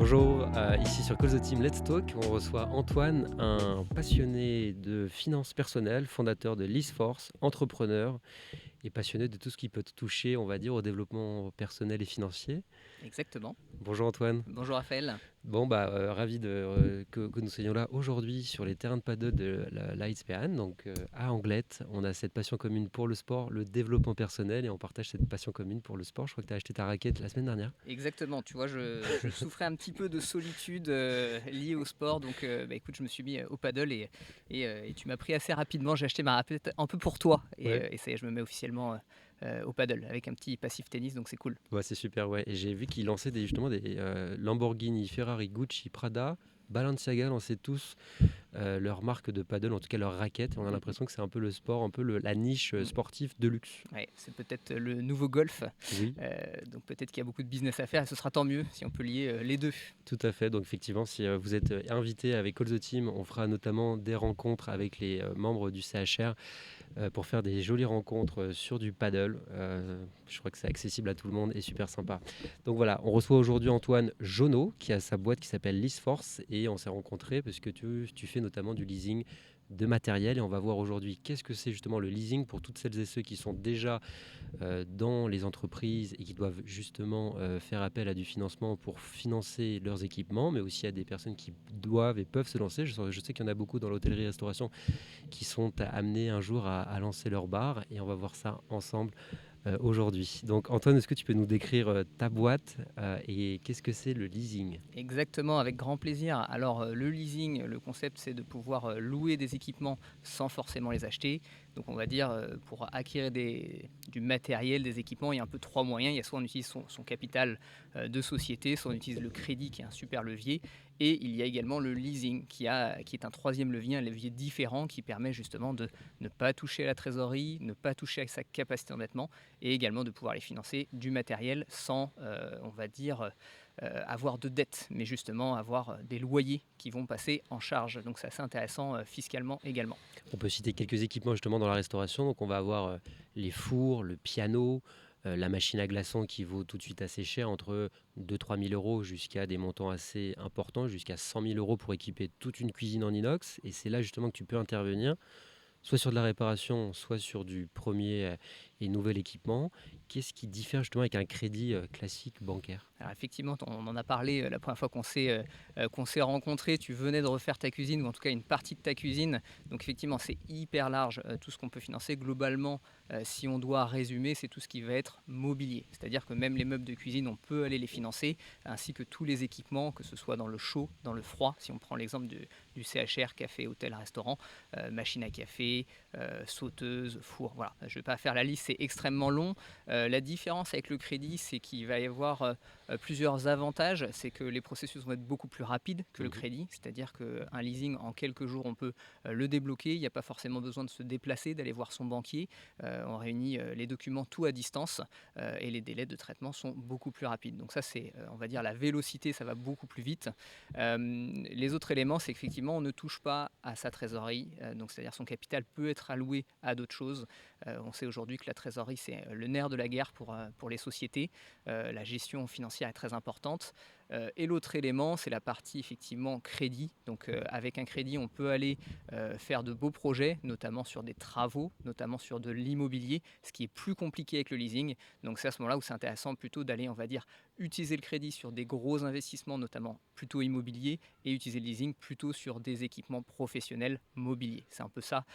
Bonjour, ici sur Call the Team Let's Talk, on reçoit Antoine, un passionné de finances personnelles, fondateur de LeaseForce, entrepreneur et passionné de tout ce qui peut toucher, on va dire, au développement personnel et financier. Exactement. Bonjour Antoine. Bonjour Raphaël. Bon, ravi que nous soyons là aujourd'hui sur les terrains de paddle de la Lightspeed, donc à Anglette. On a cette passion commune pour le sport, le développement personnel et on partage cette passion commune pour le sport. Je crois que tu as acheté ta raquette la semaine dernière. Exactement, tu vois, je souffrais un petit peu de solitude liée au sport, donc écoute, je me suis mis au paddle et tu m'as pris assez rapidement. J'ai acheté ma raquette un peu pour toi Ouais. et ça y est, je me mets officiellement au paddle avec un petit passif tennis, donc c'est cool. Ouais, c'est super, ouais. Et j'ai vu qu'ils lançaient justement des Lamborghini, Ferrari, Gucci, Prada, Balenciaga lançaient tous leur marque de paddle, en tout cas leur raquette. Et on a Mhm. l'impression que c'est un peu le sport, un peu la niche Mm. sportive de luxe. Ouais, c'est peut-être le nouveau golf, Oui, donc peut-être qu'il y a beaucoup de business à faire et ce sera tant mieux si on peut lier les deux. tout à fait. Donc effectivement, si vous êtes invité avec All the Team, on fera notamment des rencontres avec les membres du CHR pour faire des jolies rencontres sur du paddle. Je crois que c'est accessible à tout le monde et super sympa. Donc voilà, on reçoit aujourd'hui Antoine Jonot qui a sa boîte qui s'appelle LeaseForce et on s'est rencontrés parce que tu fais notamment du leasing de matériel et on va voir aujourd'hui qu'est-ce que c'est justement le leasing pour toutes celles et ceux qui sont déjà dans les entreprises et qui doivent justement faire appel à du financement pour financer leurs équipements, mais aussi à des personnes qui doivent et peuvent se lancer. Je sais qu'il y en a beaucoup dans l'hôtellerie-restauration qui sont amenés un jour à lancer leur bar et on va voir ça ensemble aujourd'hui. Donc Antoine, est-ce que tu peux nous décrire ta boîte et qu'est-ce que c'est le leasing? Exactement, avec grand plaisir. Alors, le leasing, le concept, c'est de pouvoir louer des équipements sans forcément les acheter. Donc, on va dire, pour acquérir du matériel, des équipements, il y a un peu trois moyens. Il y a soit on utilise son capital de société, soit on utilise le crédit, qui est un super levier. Et il y a également le leasing, qui est un troisième levier, un levier différent qui permet justement de ne pas toucher à la trésorerie, ne pas toucher à sa capacité d'endettement, et également de pouvoir les financer du matériel sans, on va dire, avoir de dettes, mais justement avoir des loyers qui vont passer en charge. Donc c'est assez intéressant fiscalement également. On peut citer quelques équipements justement dans la restauration. Donc on va avoir les fours, le piano, la machine à glaçons qui vaut tout de suite assez cher, entre 2-3 000 euros jusqu'à des montants assez importants, jusqu'à 100 000 euros pour équiper toute une cuisine en inox. Et c'est là justement que tu peux intervenir, soit sur de la réparation, soit sur du premier et nouvel équipement. Qu'est-ce qui diffère justement avec un crédit classique bancaire? Alors effectivement, on en a parlé la première fois qu'on s'est rencontrés. Tu venais de refaire ta cuisine, ou en tout cas une partie de ta cuisine. Donc effectivement, c'est hyper large tout ce qu'on peut financer. Globalement, si on doit résumer, c'est tout ce qui va être mobilier. C'est-à-dire que même les meubles de cuisine, on peut aller les financer, ainsi que tous les équipements, que ce soit dans le chaud, dans le froid. Si on prend l'exemple du CHR, café, hôtel, restaurant, machine à café, sauteuse, four. Voilà, je ne vais pas faire la liste, c'est extrêmement long. La différence avec le crédit, c'est qu'il va y avoir plusieurs avantages. C'est que les processus vont être beaucoup plus rapides que le Mhm. crédit, c'est-à-dire qu'un leasing, en quelques jours, on peut le débloquer. Il n'y a pas forcément besoin de se déplacer, d'aller voir son banquier. On réunit les documents tout à distance et les délais de traitement sont beaucoup plus rapides. Donc ça, c'est, on va dire, la vélocité, ça va beaucoup plus vite. Les autres éléments, c'est qu'effectivement, on ne touche pas à sa trésorerie, donc c'est-à-dire son capital peut être alloué à d'autres choses. On sait aujourd'hui que la trésorerie, c'est le nerf de la guerre pour les sociétés. La gestion financière est très importante. Et l'autre élément, c'est la partie effectivement crédit. Donc avec un crédit, on peut aller faire de beaux projets, notamment sur des travaux, notamment sur de l'immobilier, ce qui est plus compliqué avec le leasing. Donc c'est à ce moment-là où c'est intéressant plutôt d'aller, on va dire, utiliser le crédit sur des gros investissements, notamment plutôt immobiliers, et utiliser le leasing plutôt sur des équipements professionnels mobiliers. C'est un peu ça,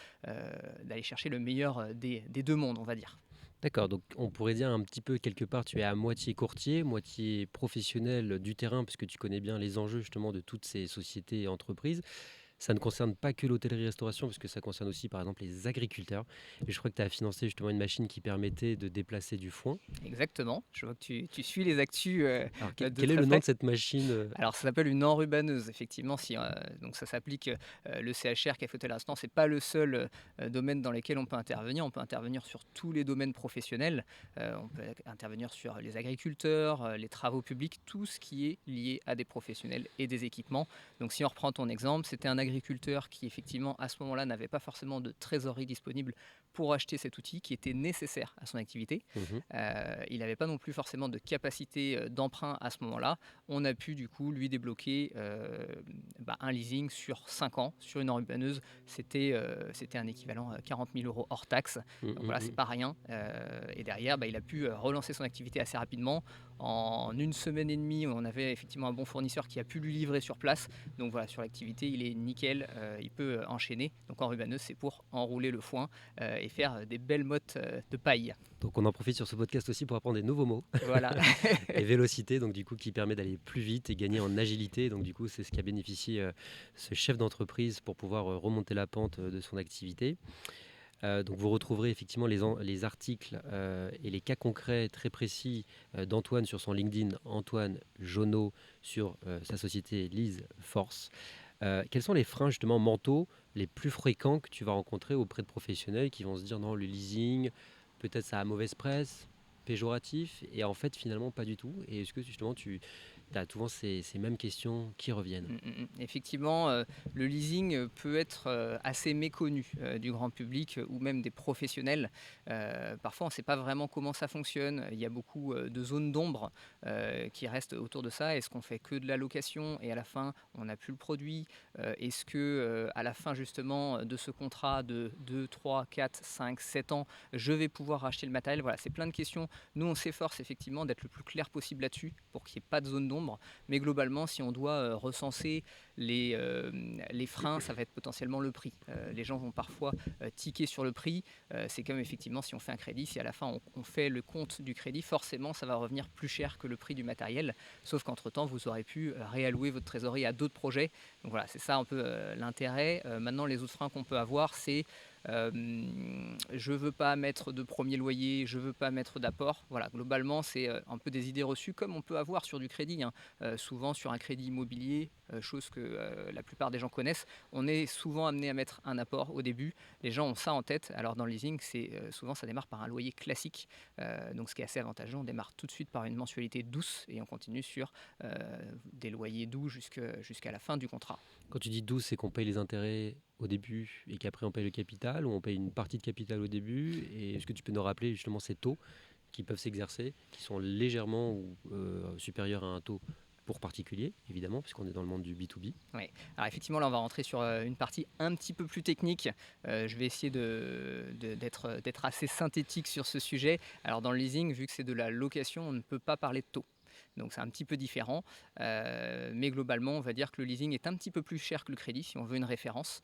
d'aller chercher le meilleur des deux mondes, on va dire. D'accord, donc on pourrait dire un petit peu quelque part, tu es à moitié courtier, moitié professionnel du terrain, puisque tu connais bien les enjeux justement de toutes ces sociétés et entreprises. Ça ne concerne pas que l'hôtellerie-restauration, parce que ça concerne aussi par exemple les agriculteurs. Et je crois que tu as financé justement une machine qui permettait de déplacer du foin. Exactement, je vois que tu suis les actus Alors de quel est très le nom de près. cette machine Alors ça s'appelle une enrubanneuse, effectivement. Si, donc ça s'applique, le CHR, Café Hôtel Restaurant, c'est pas le seul domaine dans lequel on peut intervenir. On peut intervenir sur tous les domaines professionnels. On peut intervenir sur les agriculteurs, les travaux publics, tout ce qui est lié à des professionnels et des équipements. Donc si on reprend ton exemple, c'était un agriculteur qui effectivement à ce moment-là n'avait pas forcément de trésorerie disponible pour acheter cet outil qui était nécessaire à son activité. Mmh. Il n'avait pas non plus forcément de capacité d'emprunt à ce moment-là. On a pu du coup lui débloquer un leasing sur 5 ans sur une enrubanneuse. C'était un équivalent 40 000 € hors taxe. Mmh, Donc mmh voilà, c'est mh. pas rien. Et derrière, il a pu relancer son activité assez rapidement. En une semaine et demie, on avait effectivement un bon fournisseur qui a pu lui livrer sur place. Donc voilà, sur l'activité, il est nickel. Il peut enchaîner. Donc enrubanneuse, c'est pour enrouler le foin et faire des belles mottes de paille. Donc on en profite sur ce podcast aussi pour apprendre des nouveaux mots. Voilà. Et vélocité, donc du coup qui permet d'aller plus vite et gagner en agilité. Donc du coup c'est ce qu'a bénéficié ce chef d'entreprise pour pouvoir remonter la pente de son activité. Donc vous retrouverez effectivement les articles et les cas concrets très précis d'Antoine sur son LinkedIn, Antoine Jonot, sur sa société Lise Force. Quels sont les freins justement mentaux les plus fréquents que tu vas rencontrer auprès de professionnels qui vont se dire non, le leasing, peut-être ça a mauvaise presse, péjoratif, et en fait finalement pas du tout. Et est-ce que justement tu as souvent ces mêmes questions qui reviennent? Effectivement, le leasing peut être assez méconnu du grand public ou même des professionnels. Parfois, on ne sait pas vraiment comment ça fonctionne. Il y a beaucoup de zones d'ombre qui restent autour de ça. Est-ce qu'on fait que de la location et à la fin, on n'a plus le produit? Est-ce que à la fin justement de ce contrat de 2, 3, 4, 5, 7 ans, je vais pouvoir racheter le matériel? Voilà, c'est plein de questions. Nous, on s'efforce effectivement d'être le plus clair possible là-dessus pour qu'il n'y ait pas de zone d'ombre. Mais globalement, si on doit recenser les freins, ça va être potentiellement le prix. Les gens vont parfois tiquer sur le prix. C'est comme effectivement si on fait un crédit, si à la fin on fait le compte du crédit, forcément ça va revenir plus cher que le prix du matériel. Sauf qu'entre-temps, vous aurez pu réallouer votre trésorerie à d'autres projets. Donc voilà, c'est ça un peu l'intérêt. Maintenant, les autres freins qu'on peut avoir, c'est je veux pas mettre de premier loyer, je veux pas mettre d'apport. Voilà, globalement, c'est un peu des idées reçues comme on peut avoir sur du crédit, hein. Souvent sur un crédit immobilier, chose que la plupart des gens connaissent, on est souvent amené à mettre un apport au début. Les gens ont ça en tête. Alors dans le leasing, souvent ça démarre par un loyer classique. Donc ce qui est assez avantageux, on démarre tout de suite par une mensualité douce et on continue sur des loyers doux jusqu'à la fin du contrat. Quand tu dis 12, c'est qu'on paye les intérêts au début et qu'après on paye le capital, ou on paye une partie de capital au début. Et est-ce que tu peux nous rappeler justement ces taux qui peuvent s'exercer, qui sont légèrement ou supérieurs à un taux pour particulier, évidemment, puisqu'on est dans le monde du B2B? Ouais. Alors effectivement, là, on va rentrer sur une partie un petit peu plus technique. Je vais essayer d'être assez synthétique sur ce sujet. Alors dans le leasing, vu que c'est de la location, on ne peut pas parler de taux. Donc c'est un petit peu différent. Mais globalement, on va dire que le leasing est un petit peu plus cher que le crédit si on veut une référence.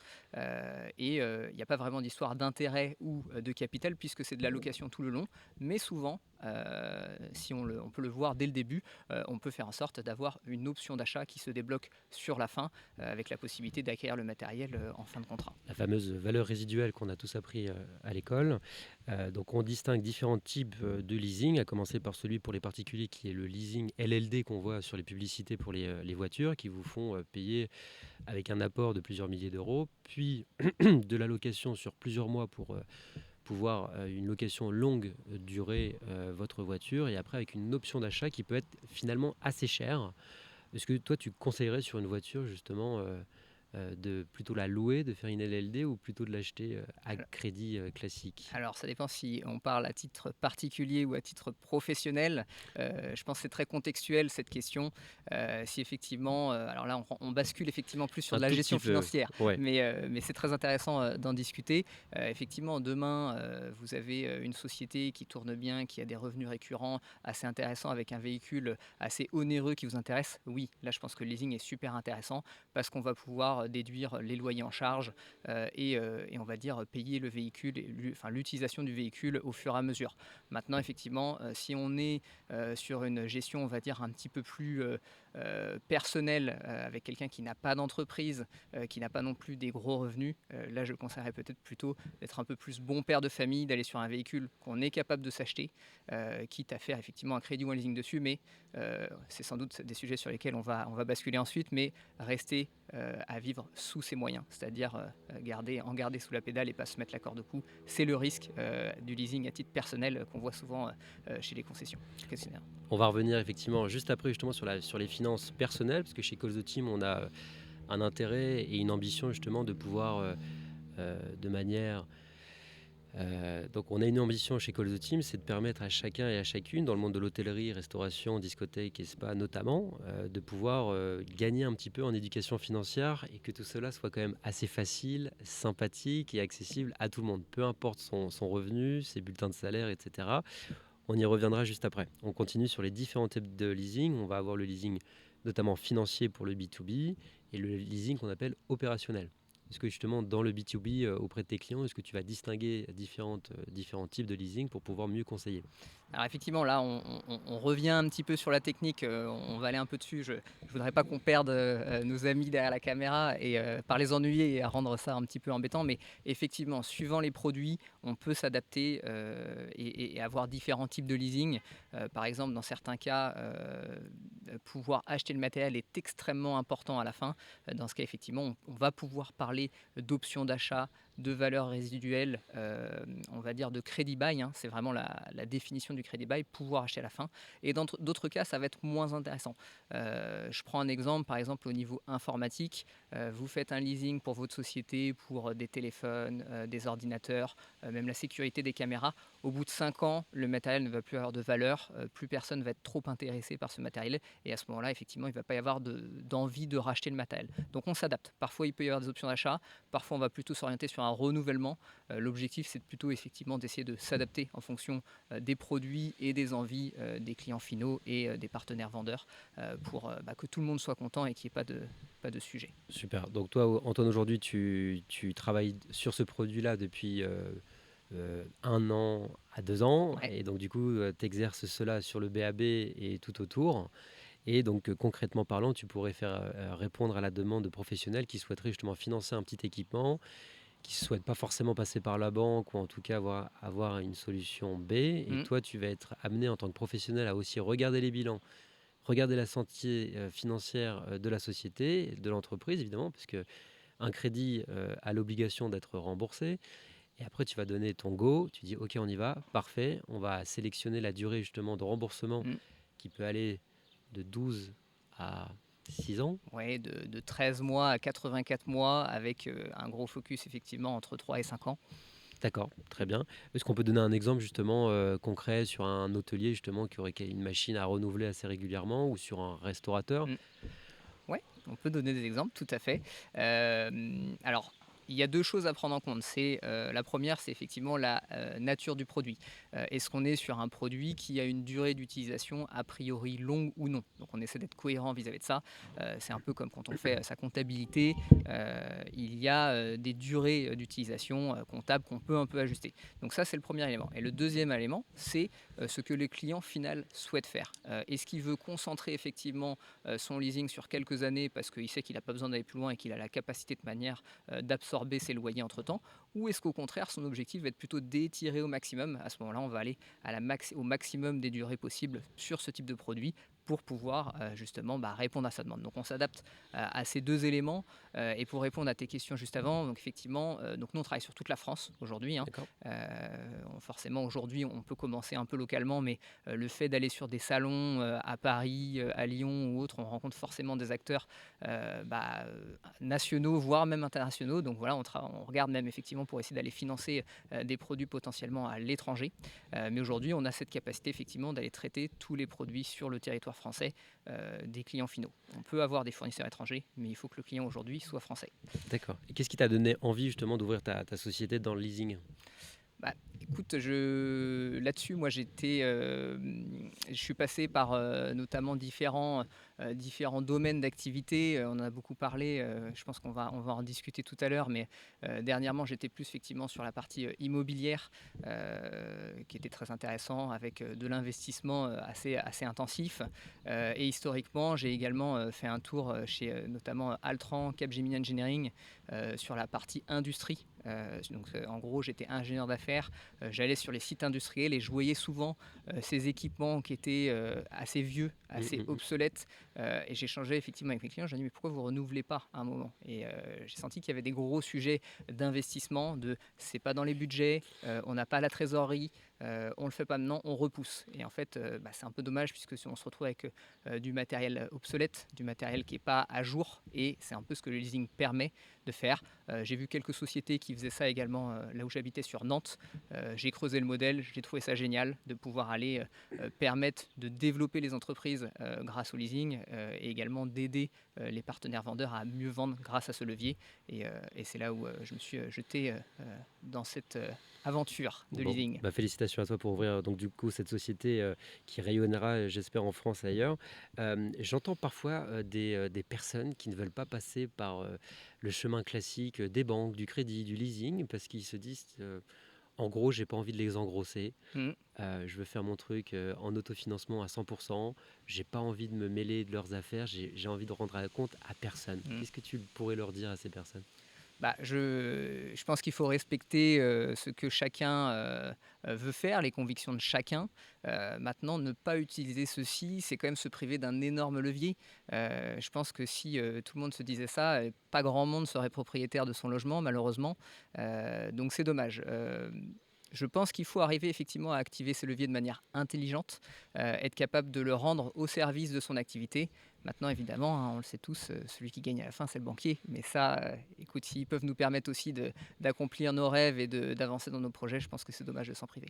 Et il n'y a pas vraiment d'histoire d'intérêt ou de capital puisque c'est de la location tout le long. Mais souvent, si on peut le voir dès le début, on peut faire en sorte d'avoir une option d'achat qui se débloque sur la fin avec la possibilité d'acquérir le matériel en fin de contrat. La fameuse valeur résiduelle qu'on a tous appris à l'école. Donc on distingue différents types de leasing, à commencer par celui pour les particuliers qui est le leasing LLD qu'on voit sur les publicités pour les voitures, qui vous font payer avec un apport de plusieurs milliers d'euros, puis de la location sur plusieurs mois pour pouvoir une location longue durer votre voiture, et après avec une option d'achat qui peut être finalement assez chère. Est-ce que toi tu conseillerais sur une voiture justement de plutôt la louer, de faire une LLD, ou plutôt de l'acheter à crédit classique? Alors, ça dépend si on parle à titre particulier ou à titre professionnel. Je pense que c'est très contextuel cette question. Si effectivement, alors là, on bascule effectivement plus sur Un de la tout gestion petit peu, financière, ouais. mais c'est très intéressant d'en discuter. Effectivement, demain, vous avez une société qui tourne bien, qui a des revenus récurrents assez intéressants avec un véhicule assez onéreux qui vous intéresse. Oui, là, je pense que le leasing est super intéressant parce qu'on va pouvoir déduire les loyers en charge et on va dire payer le véhicule, l'utilisation du véhicule au fur et à mesure. Maintenant, effectivement, si on est sur une gestion, on va dire, un petit peu plus personnelle, avec quelqu'un qui n'a pas d'entreprise, qui n'a pas non plus des gros revenus, là, je conseillerais peut-être plutôt d'être un peu plus bon père de famille, d'aller sur un véhicule qu'on est capable de s'acheter, quitte à faire effectivement un crédit ou un leasing dessus, mais c'est sans doute des sujets sur lesquels on va basculer ensuite, mais rester à vivre sous ses moyens, c'est-à-dire en garder sous la pédale et pas se mettre la corde au cou. C'est le risque du leasing à titre personnel qu'on voit souvent chez les concessionnaires. On va revenir effectivement juste après justement sur les finances personnelles, parce que chez Calls the Team, on a un intérêt et une ambition justement de pouvoir de manière Donc on a une ambition chez Call the Team, c'est de permettre à chacun et à chacune, dans le monde de l'hôtellerie, restauration, discothèque et spa notamment, de pouvoir gagner un petit peu en éducation financière et que tout cela soit quand même assez facile, sympathique et accessible à tout le monde, peu importe son revenu, ses bulletins de salaire, etc. On y reviendra juste après. On continue sur les différents types de leasing. On va avoir le leasing notamment financier pour le B2B et le leasing qu'on appelle opérationnel. Est-ce que justement dans le B2B auprès de tes clients, est-ce que tu vas distinguer différents types de leasing pour pouvoir mieux conseiller? Alors effectivement, là, on revient un petit peu sur la technique, on va aller un peu dessus. Je ne voudrais pas qu'on perde nos amis derrière la caméra et par les ennuyer et à rendre ça un petit peu embêtant. Mais effectivement, suivant les produits, on peut s'adapter et avoir différents types de leasing. Par exemple, dans certains cas, pouvoir acheter le matériel est extrêmement important à la fin. Dans ce cas, effectivement, on va pouvoir parler d'options d'achat, de valeurs résiduelles, on va dire de crédit bail, hein, c'est vraiment la définition du crédit bail, pouvoir acheter à la fin. Et dans d'autres cas, ça va être moins intéressant. Je prends un exemple, par exemple au niveau informatique, vous faites un leasing pour votre société, pour des téléphones, des ordinateurs, même la sécurité des caméras. Au bout de 5 ans, le matériel ne va plus avoir de valeur, plus personne ne va être trop intéressé par ce matériel, et à ce moment-là, effectivement, il ne va pas y avoir d'envie de racheter le matériel. Donc on s'adapte. Parfois, il peut y avoir des options d'achat, parfois on va plutôt s'orienter sur un renouvellement. L'objectif, c'est plutôt effectivement d'essayer de s'adapter en fonction des produits et des envies des clients finaux et des partenaires vendeurs pour que tout le monde soit content et qu'il n'y ait pas de sujet. Super. Donc toi, Antoine, aujourd'hui, tu travailles sur ce produit-là depuis 1 an à 2 ans. Ouais. Et donc du coup, tu exerces cela sur le BAB et tout autour. Et donc concrètement parlant, tu pourrais faire répondre à la demande de professionnels qui souhaiteraient justement financer un petit équipement, qui ne souhaitent pas forcément passer par la banque ou en tout cas avoir une solution B. Et Mm. toi, tu vas être amené en tant que professionnel à aussi regarder les bilans, regarder la santé financière de la société, de l'entreprise évidemment, puisque un crédit a l'obligation d'être remboursé. Et après, tu vas donner ton go, tu dis OK, on y va, parfait, on va sélectionner la durée justement de remboursement Mm. qui peut aller de 12 à 6 ans. Ouais, de 13 mois à 84 mois avec un gros focus effectivement entre 3 et 5 ans. D'accord, très bien. Est-ce qu'on peut donner un exemple justement concret sur un hôtelier justement qui aurait une machine à renouveler assez régulièrement ou sur un restaurateur? Mm. Ouais, on peut donner des exemples, tout à fait. Alors, il y a 2 choses à prendre en compte. C'est, la première, c'est effectivement la, nature du produit. Est-ce qu'on est sur un produit qui a une durée d'utilisation a priori longue ou non? Donc on essaie d'être cohérent vis-à-vis de ça. C'est un peu comme quand on fait, sa comptabilité, il y a, des durées, d'utilisation, comptables qu'on peut un peu ajuster. Donc ça, c'est le premier élément et le deuxième élément, c'est, ce que le client final souhaite faire. Est-ce qu'il veut concentrer effectivement son leasing sur quelques années parce qu'il sait qu'il n'a pas besoin d'aller plus loin et qu'il a la capacité de manière d'absorber ses loyers entre-temps, ou est-ce qu'au contraire son objectif va être plutôt d'étirer au maximum? À ce moment-là, on va aller au maximum des durées possibles sur ce type de produit pour pouvoir justement répondre à sa demande. Donc on s'adapte à ces deux éléments. Et pour répondre à tes questions juste avant, donc effectivement, donc nous on travaille sur toute la France aujourd'hui, hein. D'accord. Forcément aujourd'hui on peut commencer un peu localement, mais le fait d'aller sur des salons à Paris, à Lyon ou autres, on rencontre forcément des acteurs nationaux, voire même internationaux. Donc voilà, on regarde même effectivement pour essayer d'aller financer des produits potentiellement à l'étranger. Mais aujourd'hui, on a cette capacité effectivement d'aller traiter tous les produits sur le territoire français des clients finaux. On peut avoir des fournisseurs étrangers, mais il faut que le client aujourd'hui soit français. D'accord. Et qu'est-ce qui t'a donné envie justement d'ouvrir ta société dans le leasing? Écoute, là-dessus, moi, je suis passé par notamment différents domaines d'activité. On en a beaucoup parlé. Je pense qu'on va en discuter tout à l'heure. Mais dernièrement, j'étais plus effectivement sur la partie immobilière, qui était très intéressant, avec de l'investissement assez intensif. Et historiquement, j'ai également fait un tour chez notamment Altran, Capgemini Engineering, sur la partie industrie. En gros, j'étais ingénieur d'affaires. J'allais sur les sites industriels et je voyais souvent ces équipements qui étaient assez vieux, assez obsolètes. Et j'échangeais effectivement avec mes clients. Je leur dis mais pourquoi vous renouvelez pas à un moment? Et j'ai senti qu'il y avait des gros sujets d'investissement, c'est pas dans les budgets, on n'a pas la trésorerie, on le fait pas maintenant, on repousse. Et en fait, c'est un peu dommage puisque si on se retrouve avec du matériel obsolète, du matériel qui n'est pas à jour, et c'est un peu ce que le leasing permet de faire. J'ai vu quelques sociétés qui qui faisait ça également là où j'habitais sur Nantes. J'ai creusé le modèle, j'ai trouvé ça génial de pouvoir aller permettre de développer les entreprises grâce au leasing et également d'aider les partenaires vendeurs à mieux vendre grâce à ce levier. Et c'est là où je me suis jeté dans cette aventure de Bon, leasing. bah, félicitations à toi pour ouvrir donc du coup cette société qui rayonnera, j'espère, en France et ailleurs. J'entends parfois des personnes qui ne veulent pas passer par le chemin classique des banques, du crédit, du leasing, parce qu'ils se disent, en gros, j'ai pas envie de les engrosser. Mhm. Je veux faire mon truc en autofinancement à 100%. J'ai pas envie de me mêler de leurs affaires. J'ai envie de rendre compte à personne. Mhm. Qu'est-ce que tu pourrais leur dire à ces personnes? Bah, je pense qu'il faut respecter ce que chacun veut faire, les convictions de chacun. Maintenant, ne pas utiliser ceci, c'est quand même se priver d'un énorme levier. Je pense que si tout le monde se disait ça, pas grand monde serait propriétaire de son logement, malheureusement. Donc c'est dommage. Je pense qu'il faut arriver effectivement à activer ces leviers de manière intelligente, être capable de le rendre au service de son activité. Maintenant, évidemment, hein, on le sait tous, celui qui gagne à la fin, c'est le banquier. Mais ça, écoute, s'ils peuvent nous permettre aussi d'accomplir nos rêves et d'avancer dans nos projets, je pense que c'est dommage de s'en priver.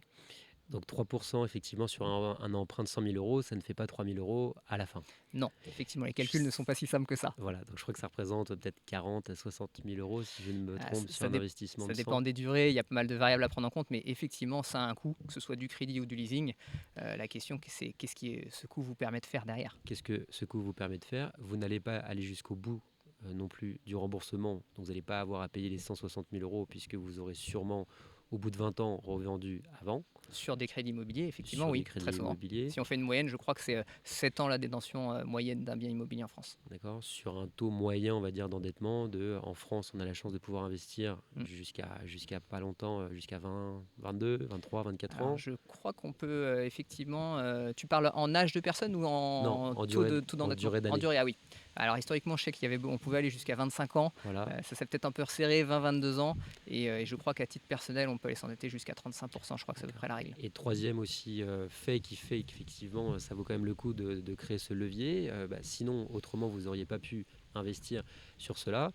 Donc 3% effectivement sur un emprunt de 100 000 euros, ça ne fait pas 3 000 euros à la fin. Non, effectivement, les Je calculs ne sont pas si simples que ça. Voilà, donc je crois que ça représente peut-être 40 à 60 000 euros si je ne me trompe sur Ça, un investissement ça de dépend 100. des durées, il y a pas mal de variables à prendre en compte, mais effectivement, ça a un coût, que ce soit du crédit ou du leasing. La question, c'est qu'est-ce qui ce coût vous permet de faire derrière. Qu'est-ce que ce coût vous permet de faire? Vous n'allez pas aller jusqu'au bout non plus du remboursement, donc vous n'allez pas avoir à payer les 160 000 euros puisque vous aurez sûrement au bout de 20 ans revendu avant Sur des crédits immobiliers, effectivement, sur des oui, très crédits souvent. immobiliers. Si on fait une moyenne, je crois que c'est 7 ans la détention moyenne d'un bien immobilier en France. D'accord, sur un taux moyen, on va dire, d'endettement en France, on a la chance de pouvoir investir Mm. jusqu'à pas longtemps, jusqu'à 20, 22, 23, 24 Alors, ans. je crois qu'on peut effectivement. Tu parles en âge de personne ou Non, en taux en d'endettement? durée En d'année. durée, ah oui. Alors, historiquement, je sais on pouvait aller jusqu'à 25 ans. Voilà. Ça s'est peut-être un peu resserré, 20-22 ans. Et je crois qu'à titre personnel, on peut aller s'endetter jusqu'à 35%. Je crois que c'est à peu près la règle. Et troisième aussi fait qui fait qu'effectivement ça vaut quand même le coup de créer ce levier. Sinon, autrement, vous n'auriez pas pu investir sur cela.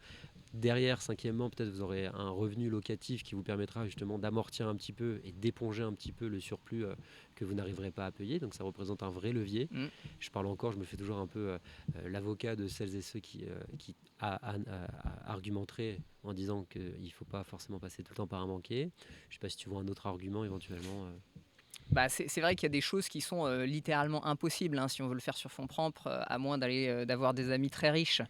Derrière, cinquièmement, peut-être vous aurez un revenu locatif qui vous permettra justement d'amortir un petit peu et d'éponger un petit peu le surplus que vous n'arriverez pas à payer. Donc ça représente un vrai levier. Mm. Je parle encore, je me fais toujours un peu l'avocat de celles et ceux qui argumenteraient en disant qu'il ne faut pas forcément passer tout le temps par un banquier. Je ne sais pas si tu vois un autre argument éventuellement. Bah, c'est vrai qu'il y a des choses qui sont littéralement impossibles hein, si on veut le faire sur fonds propres, à moins d'avoir des amis très riches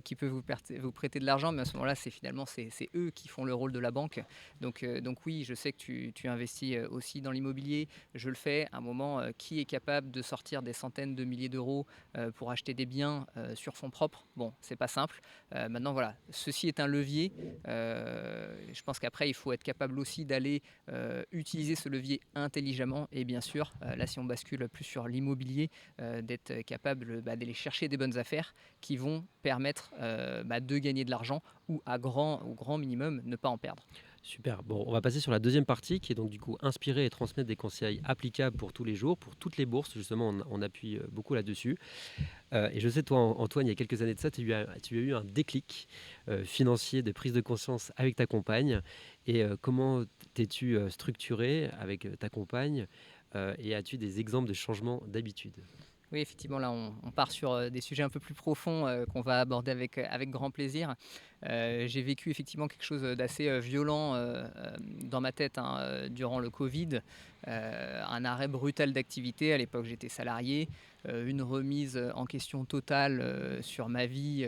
qui peuvent vous prêter de l'argent, mais à ce moment-là, c'est eux qui font le rôle de la banque. Donc oui, je sais que tu investis aussi dans l'immobilier, je le fais. À un moment, qui est capable de sortir des centaines de milliers d'euros pour acheter des biens sur fonds propres? Bon, c'est pas simple. Maintenant, voilà, ceci est un levier. Je pense qu'après, il faut être capable aussi d'aller utiliser ce levier intelligemment et bien sûr, là si on bascule plus sur l'immobilier, d'être capable d'aller chercher des bonnes affaires qui vont permettre de gagner de l'argent ou au grand minimum ne pas en perdre. Super. Bon, on va passer sur la deuxième partie qui est donc du coup inspirer et transmettre des conseils applicables pour tous les jours, pour toutes les bourses. Justement, on appuie beaucoup là-dessus. Et je sais, toi, Antoine, il y a quelques années de ça, tu as eu un déclic financier de prise de conscience avec ta compagne. Et comment t'es-tu structuré avec ta compagne et as-tu des exemples de changements d'habitude? Oui, effectivement, là, on part sur des sujets un peu plus profonds qu'on va aborder avec grand plaisir. J'ai vécu effectivement quelque chose d'assez violent dans ma tête hein, durant le Covid. Un arrêt brutal d'activité. À l'époque, j'étais salarié. Une remise en question totale sur ma vie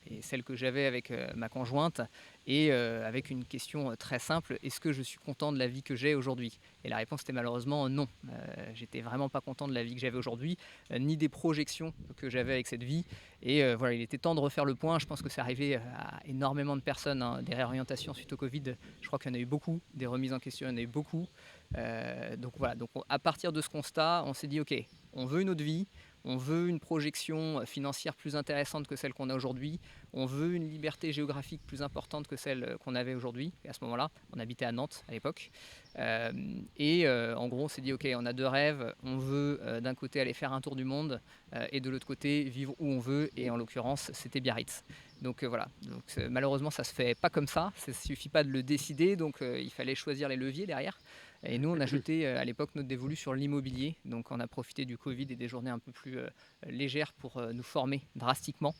et celle que j'avais avec ma conjointe. Et avec une question très simple, est-ce que je suis content de la vie que j'ai aujourd'hui? Et la réponse était malheureusement non. J'étais vraiment pas content de la vie que j'avais aujourd'hui, ni des projections que j'avais avec cette vie. Et voilà, il était temps de refaire le point. Je pense que c'est arrivé à énormément de personnes, hein, des réorientations suite au Covid. Je crois qu'il y en a eu beaucoup, des remises en question, il y en a eu beaucoup. Donc voilà, à partir de ce constat, on s'est dit, ok, on veut une autre vie, on veut une projection financière plus intéressante que celle qu'on a aujourd'hui, on veut une liberté géographique plus importante que celle qu'on avait aujourd'hui. Et à ce moment-là, on habitait à Nantes à l'époque. En gros, on s'est dit, OK, on a deux rêves. On veut d'un côté aller faire un tour du monde et de l'autre côté vivre où on veut. Et en l'occurrence, c'était Biarritz. Donc voilà. Donc, malheureusement, ça se fait pas comme ça. Ça suffit pas de le décider. Donc il fallait choisir les leviers derrière. Et nous, on a jeté à l'époque notre dévolu sur l'immobilier. Donc on a profité du Covid et des journées un peu plus légères pour nous former drastiquement.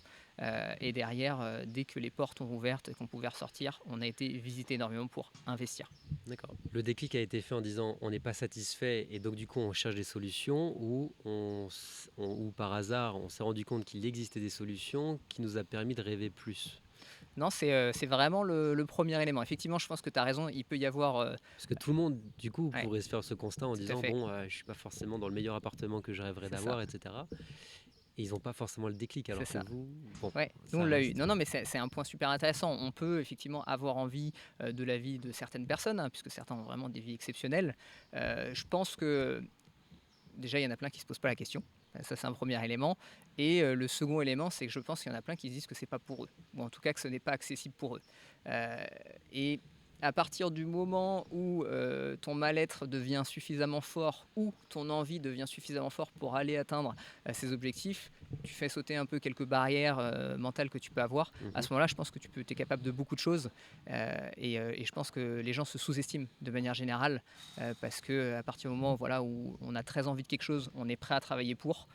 Et derrière, dès que les portes ont ouvert et qu'on pouvait ressortir, on a été visiter énormément pour investir. D'accord. Le déclic a été fait en disant on n'est pas satisfait et donc du coup on cherche des solutions ou, ou par hasard on s'est rendu compte qu'il existait des solutions qui nous a permis de rêver plus. Non, c'est vraiment le premier élément. Effectivement, je pense que tu as raison, il peut y avoir... Parce que tout le monde du coup ouais, pourrait se faire ce constat en tout à disant fait, bon je suis pas forcément dans le meilleur appartement que je rêverais c'est ça. d'avoir, etc. Et ils n'ont pas forcément le déclic C'est alors que ça. vous, bon, Ouais, nous on ça l'a eu. reste. Non, non, mais c'est un point super intéressant. On peut effectivement avoir envie de la vie de certaines personnes, hein, puisque certains ont vraiment des vies exceptionnelles. Je pense que déjà, il y en a plein qui ne se posent pas la question. Ça, c'est un premier élément. Et le second élément, c'est que je pense qu'il y en a plein qui se disent que c'est pas pour eux, ou en tout cas que ce n'est pas accessible pour eux. Et à partir du moment où ton mal-être devient suffisamment fort, ou ton envie devient suffisamment fort pour aller atteindre ces objectifs, tu fais sauter un peu quelques barrières mentales que tu peux avoir. À Mhm. ce moment-là, je pense que tu es capable de beaucoup de choses. Et je pense que les gens se sous-estiment de manière générale parce que à partir du moment voilà, où on a très envie de quelque chose, on est prêt à travailler pour.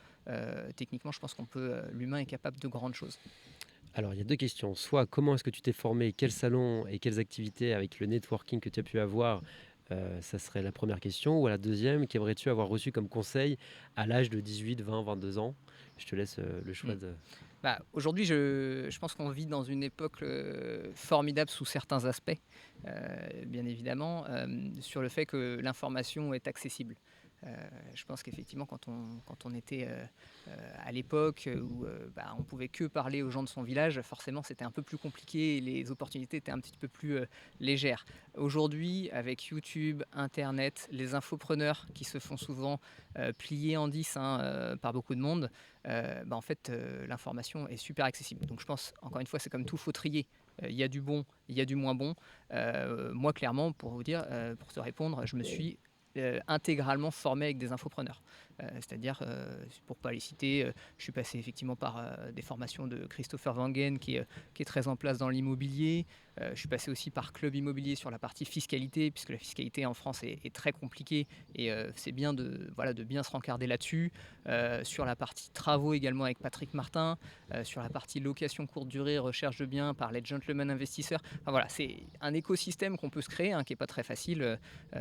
Techniquement, je pense qu'on peut, l'humain est capable de grandes choses. Alors, il y a deux questions. Soit, comment est-ce que tu t'es formé, quels salons et quelles activités avec le networking que tu as pu avoir, ça serait la première question. Ou la deuxième, qu'aimerais-tu avoir reçu comme conseil à l'âge de 18, 20, 22 ans? Je te laisse le choix Mm. de... Bah, aujourd'hui, je pense qu'on vit dans une époque formidable sous certains aspects, bien évidemment, sur le fait que l'information est accessible. Je pense qu'effectivement, quand on était à l'époque où bah, on pouvait que parler aux gens de son village, forcément c'était un peu plus compliqué et les opportunités étaient un petit peu plus légères. Aujourd'hui, avec YouTube, Internet, les infopreneurs qui se font souvent plier en 10 hein, par beaucoup de monde, bah, en fait l'information est super accessible. Donc je pense, encore une fois, c'est comme tout, faut trier. Il y a du bon, il y a du moins bon. Moi, clairement, pour vous dire, pour te répondre, je me suis intégralement formé avec des infopreneurs. C'est-à-dire, pour ne pas les citer, je suis passé effectivement par des formations de Christopher Wangen qui est très en place dans l'immobilier. Je suis passé aussi par Club Immobilier sur la partie fiscalité, puisque la fiscalité en France est très compliquée et c'est bien voilà, de bien se rencarder là-dessus. Sur la partie travaux également avec Patrick Martin, sur la partie location courte durée, recherche de biens par les gentlemen investisseurs. Enfin, voilà, c'est un écosystème qu'on peut se créer, hein, qui n'est pas très facile, qui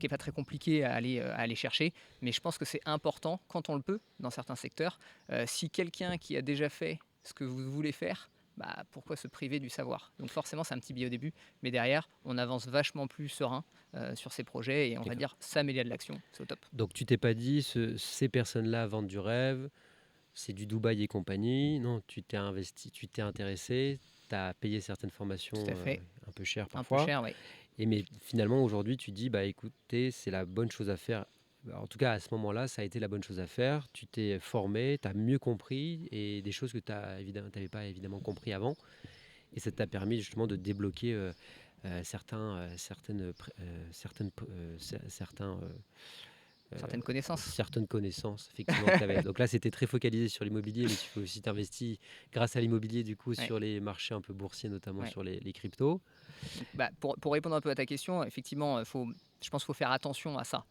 n'est pas très compliqué à aller chercher, mais je pense que c'est important, quand on le peut, dans certains secteurs. Si quelqu'un qui a déjà fait ce que vous voulez faire, bah, pourquoi se priver du savoir? Donc forcément, c'est un petit biais au début, mais derrière, on avance vachement plus serein sur ces projets et on va D'accord. dire, ça met de l'action, c'est au top. Donc, tu t'es pas dit, ces personnes-là vendent du rêve, c'est du Dubaï et compagnie. Non, tu t'es investi, tu t'es intéressé, tu as payé certaines Tout formations à fait, un peu chères un peu parfois. cher, oui. Et mais finalement, aujourd'hui, tu dis, bah écoutez, c'est la bonne chose à faire. Bah, en tout cas, à ce moment-là, ça a été la bonne chose à faire. Tu t'es formé, tu as mieux compris et des choses que tu n'avais pas évidemment compris avant. Et ça t'a permis justement de débloquer Certaines connaissances. certaines connaissances effectivement que tu avais. Donc là, c'était très focalisé sur l'immobilier, mais tu peux aussi t'investir grâce à l'immobilier du coup Ouais, sur les marchés un peu boursiers, notamment ouais. sur les cryptos. Donc, bah, pour répondre un peu à ta question, effectivement, je pense qu'il faut faire attention à ça.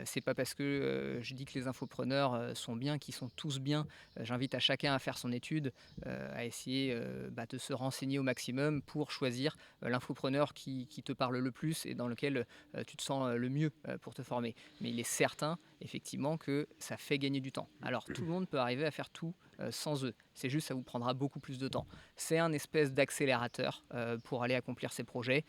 C'est pas parce que je dis que les infopreneurs sont bien qu'ils sont tous bien. J'invite à chacun à faire son étude, à essayer bah, de se renseigner au maximum pour choisir l'infopreneur qui te parle le plus et dans lequel tu te sens le mieux pour te former. Mais il est certain, effectivement, que ça fait gagner du temps. Alors, tout le monde peut arriver à faire tout sans eux. C'est juste, ça vous prendra beaucoup plus de temps. C'est un espèce d'accélérateur pour aller accomplir ces projets.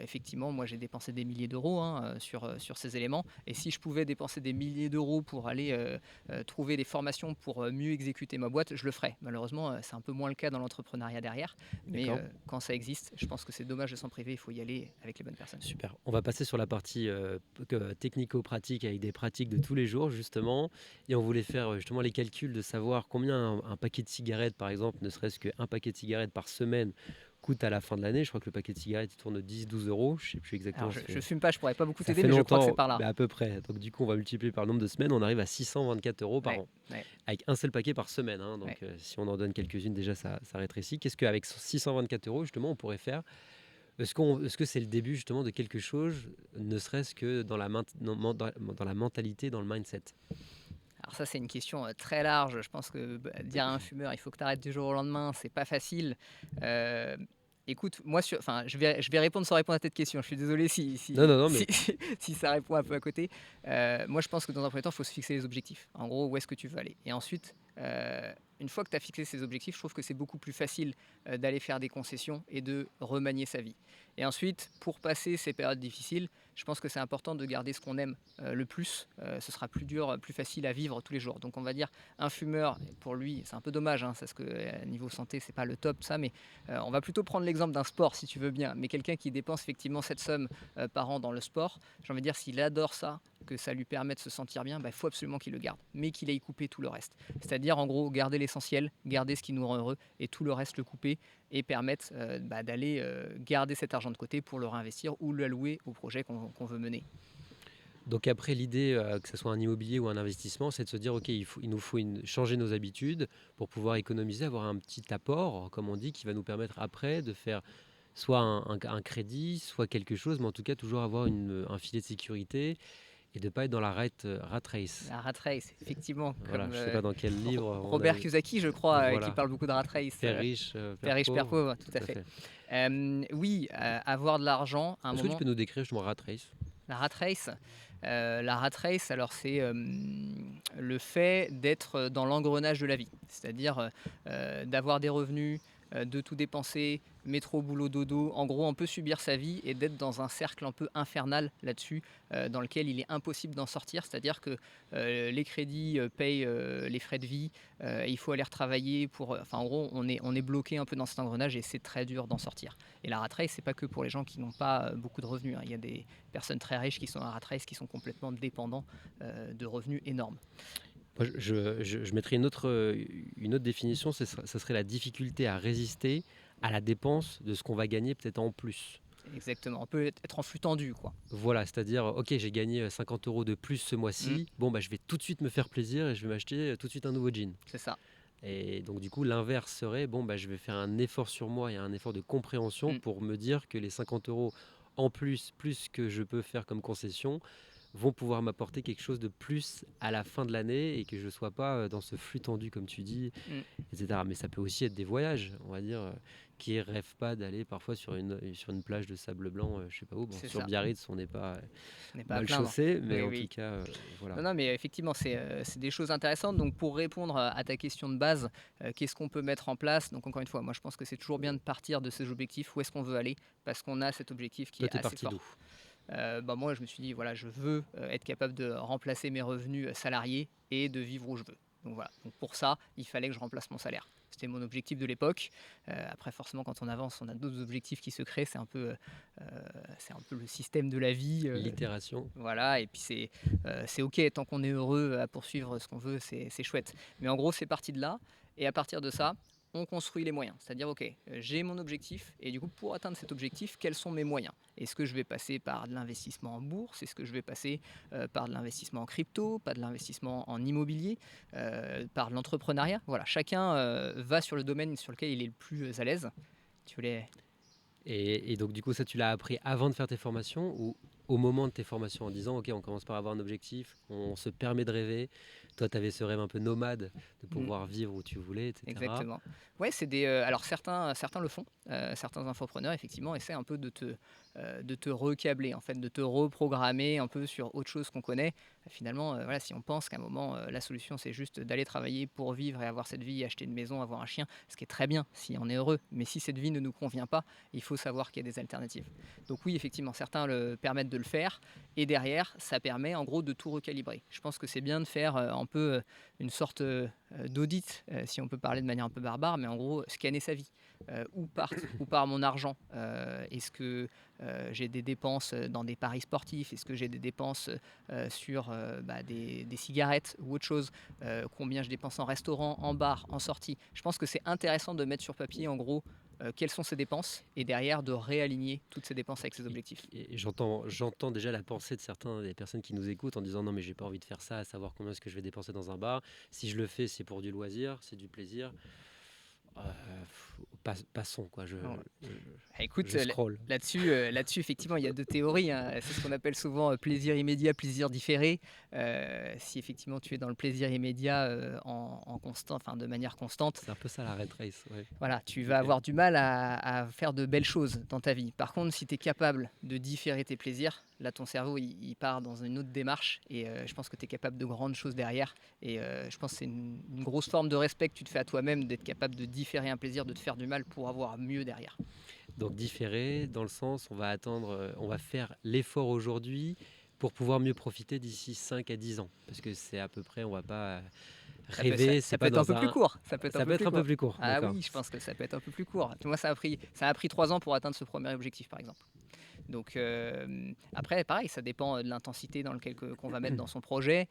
Effectivement, moi j'ai dépensé des milliers d'euros sur ces éléments. Et si je pouvais dépenser des milliers d'euros pour aller trouver des formations pour mieux exécuter ma boîte, je le ferais. Malheureusement, c'est un peu moins le cas dans l'entrepreneuriat derrière. Mais D'accord. quand ça existe, je pense que c'est dommage de s'en priver. Il faut y aller avec les bonnes personnes. Super. On va passer sur la partie technico-pratique avec des pratiques de tous les jours, justement. Et on voulait faire justement les calculs de savoir combien un paquet de cigarettes, par exemple, ne serait-ce qu'un paquet de cigarettes par semaine, coûte à la fin de l'année. Je crois que le paquet de cigarettes, il tourne de 10-12 euros. Je ne sais plus exactement. Alors, je fume pas, je pourrais pas beaucoup Ça t'aider, fait mais je crois que c'est longtemps, par là. mais à peu près. Donc, du coup, on va multiplier par le nombre de semaines. On arrive à 624 euros par Ouais, an. ouais, Avec un seul paquet par semaine, hein. Donc, ouais. si on en donne quelques-unes, déjà, ça rétrécit. Qu'est-ce qu'avec 624 euros, justement, on pourrait faire? Est-ce que c'est le début justement de quelque chose, ne serait-ce que dans dans la mentalité, dans le mindset? Alors ça, c'est une question très large. Je pense que dire à un fumeur, il faut que tu arrêtes du jour au lendemain, c'est pas facile. Euh, Écoute, moi, enfin, je vais répondre sans répondre à cette question. Je suis désolé si, Non, non, non, si, mais si ça répond un peu à côté. Moi, je pense que dans un premier temps, il faut se fixer les objectifs. En gros, où est-ce que tu veux aller? Et ensuite, une fois que tu as fixé ces objectifs, je trouve que c'est beaucoup plus facile d'aller faire des concessions et de remanier sa vie. Et ensuite, pour passer ces périodes difficiles, je pense que c'est important de garder ce qu'on aime le plus. Ce sera plus dur, plus facile à vivre tous les jours. Donc, on va dire un fumeur, pour lui, c'est un peu dommage, parce que niveau santé, c'est pas le top, ça, mais on va plutôt prendre l'exemple d'un sport, si tu veux bien. Mais quelqu'un qui dépense effectivement cette somme par an dans le sport, j'ai envie de dire, s'il adore ça, que ça lui permet de se sentir bien, il faut absolument qu'il le garde, mais qu'il aille couper tout le reste. C'est-à-dire, en gros, garder l'essentiel, garder ce qui nous rend heureux, et tout le reste le couper, et permettre d'aller garder cet argent de côté pour le réinvestir ou l'allouer au projet qu'on veut mener. donc après l'idée, que ce soit un immobilier ou un investissement, c'est de se dire ok, il nous faut changer nos habitudes pour pouvoir économiser, avoir un petit apport, comme on dit, qui va nous permettre après de faire soit un crédit, soit quelque chose, mais en tout cas toujours avoir un filet de sécurité et de ne pas être dans la rat race. La rat race, effectivement, Voilà, comme je ne sais pas dans quel livre on Robert avait. Kiyosaki, je crois, qui Voilà, parle beaucoup de rat race. père riche, Père père riche, père pauvre, pauvre, tout à tout à fait. fait. Oui, avoir de l'argent, à un Est-ce que tu moment, peux nous décrire justement rat race? la rat race, alors c'est le fait d'être dans l'engrenage de la vie, c'est-à-dire d'avoir des revenus, de tout dépenser, métro, boulot, dodo, en gros on peut subir sa vie et d'être dans un cercle un peu infernal là-dessus, dans lequel il est impossible d'en sortir, c'est-à-dire que les crédits payent les frais de vie, et il faut aller retravailler pour... Enfin en gros on est bloqué un peu dans cet engrenage et c'est très dur d'en sortir. Et la rat race, c'est pas que pour les gens qui n'ont pas beaucoup de revenus, il y a des personnes très riches qui sont à rat race, qui sont complètement dépendants de revenus énormes. Moi, je mettrais une autre définition, ce serait la difficulté à résister à la dépense de ce qu'on va gagner peut-être en plus. Exactement, on peut être en flux tendu, quoi. Voilà, c'est-à-dire, ok, j'ai gagné 50 euros de plus ce Mm, mois-ci, bon, bah, je vais tout de suite me faire plaisir et je vais m'acheter tout de suite un nouveau jean. c'est ça. Et donc, du coup, l'inverse serait, bon, bah, je vais faire un effort sur moi et un effort de compréhension Mm, pour me dire que les 50 euros en plus, plus que je peux faire comme concession, vont pouvoir m'apporter quelque chose de plus à la fin de l'année et que je ne sois pas dans ce flux tendu, comme tu dis, mm, etc. Mais ça peut aussi être des voyages, on va dire, qui ne rêvent pas d'aller parfois sur une plage de sable blanc, je sais pas où. Bon, c'est sur ça. Biarritz, on n'est pas On n'est pas à mal plaindre. chaussé, mais Oui, en tout oui. cas, voilà. Non, non, mais effectivement, c'est des choses intéressantes. Donc, pour répondre à ta question de base, qu'est-ce qu'on peut mettre en place? Donc, encore une fois, moi, je pense que c'est toujours bien de partir de ces objectifs. Où est-ce qu'on veut aller? Parce qu'on a cet objectif qui Toi, est t'es assez parti fort. d'où? Moi, je me suis dit, voilà, je veux être capable de remplacer mes revenus salariés et de vivre où je veux. Donc voilà. Donc pour ça, il fallait que je remplace mon salaire. C'était mon objectif de l'époque. Après, forcément, quand on avance, on a d'autres objectifs qui se créent. C'est un peu le système de la vie. L'itération. Voilà. Et puis c'est ok tant qu'on est heureux à poursuivre ce qu'on veut, c'est chouette. Mais en gros, c'est parti de là. Et à partir de ça, on construit les moyens. C'est-à-dire, ok, j'ai mon objectif, et du coup, pour atteindre cet objectif, quels sont mes moyens? Est-ce que je vais passer par de l'investissement en bourse? Est-ce que je vais passer par de l'investissement en crypto, pas de l'investissement en immobilier, par de l'entrepreneuriat? Voilà, chacun va sur le domaine sur lequel il est le plus à l'aise. Tu voulais... Et donc, du coup, ça, tu l'as appris avant de faire tes formations ou au moment de tes formations en disant, OK, on commence par avoir un objectif, on se permet de rêver. Toi, tu avais ce rêve un peu nomade de Mmh. pouvoir vivre où tu voulais, etc. Exactement. Ouais, c'est alors certains le font, certains infopreneurs effectivement essaient un peu de te recabler en fait, de te reprogrammer un peu sur autre chose qu'on connaît. Finalement, voilà, si on pense qu'à un moment, la solution c'est juste d'aller travailler pour vivre et avoir cette vie, acheter une maison, avoir un chien, ce qui est très bien si on est heureux. Mais si cette vie ne nous convient pas, il faut savoir qu'il y a des alternatives. Donc oui, effectivement, certains le permettent de le faire et derrière, ça permet en gros de tout recalibrer. Je pense que c'est bien de faire, un peu, une sorte, d'audit, si on peut parler de manière un peu barbare, mais en gros, scanner sa vie. Où part mon argent? Est-ce que j'ai des dépenses dans des paris sportifs? Est-ce que j'ai des dépenses sur des cigarettes ou autre chose? Combien je dépense en restaurant, en bar, en sortie? Je pense que c'est intéressant de mettre sur papier, en gros, quelles sont ses dépenses et derrière de réaligner toutes ces dépenses avec ses Et, objectifs. et j'entends déjà la pensée de certains des personnes qui nous écoutent en disant non mais j'ai pas envie de faire ça, à savoir combien est-ce que je vais dépenser dans un bar. Si je le fais, c'est pour du loisir, c'est du plaisir. Passons quoi. Je, Ah, écoute, je scrolle. là-dessus, effectivement, il y a 2 théories, hein. C'est ce qu'on appelle souvent, plaisir immédiat, plaisir différé. Si effectivement tu es dans le plaisir immédiat, en constant enfin de manière constante, C'est un peu ça la rat race. Ouais. voilà, tu vas Ok. avoir du mal à faire de belles choses dans ta vie. Par contre, si tu es capable de différer tes plaisirs, là ton cerveau il part dans une autre démarche et je pense que tu es capable de grandes choses derrière et je pense que c'est une grosse forme de respect que tu te fais à toi-même d'être capable de différer un plaisir, de te faire du mal pour avoir mieux derrière. Donc différer dans le sens on va faire l'effort aujourd'hui pour pouvoir mieux profiter d'ici 5 à 10 ans. Parce que c'est à peu près, on va pas rêver, c'est Ça peut pas être un dans peu plus un... court, ça peut être un Ça peut peu être plus un peu court. plus court, Ah d'accord. oui, je pense que ça peut être un peu plus court. Moi, ça a pris 3 ans pour atteindre ce premier objectif, par exemple. Donc après, pareil, ça dépend de l'intensité dans lequel qu'on va mettre dans son projet.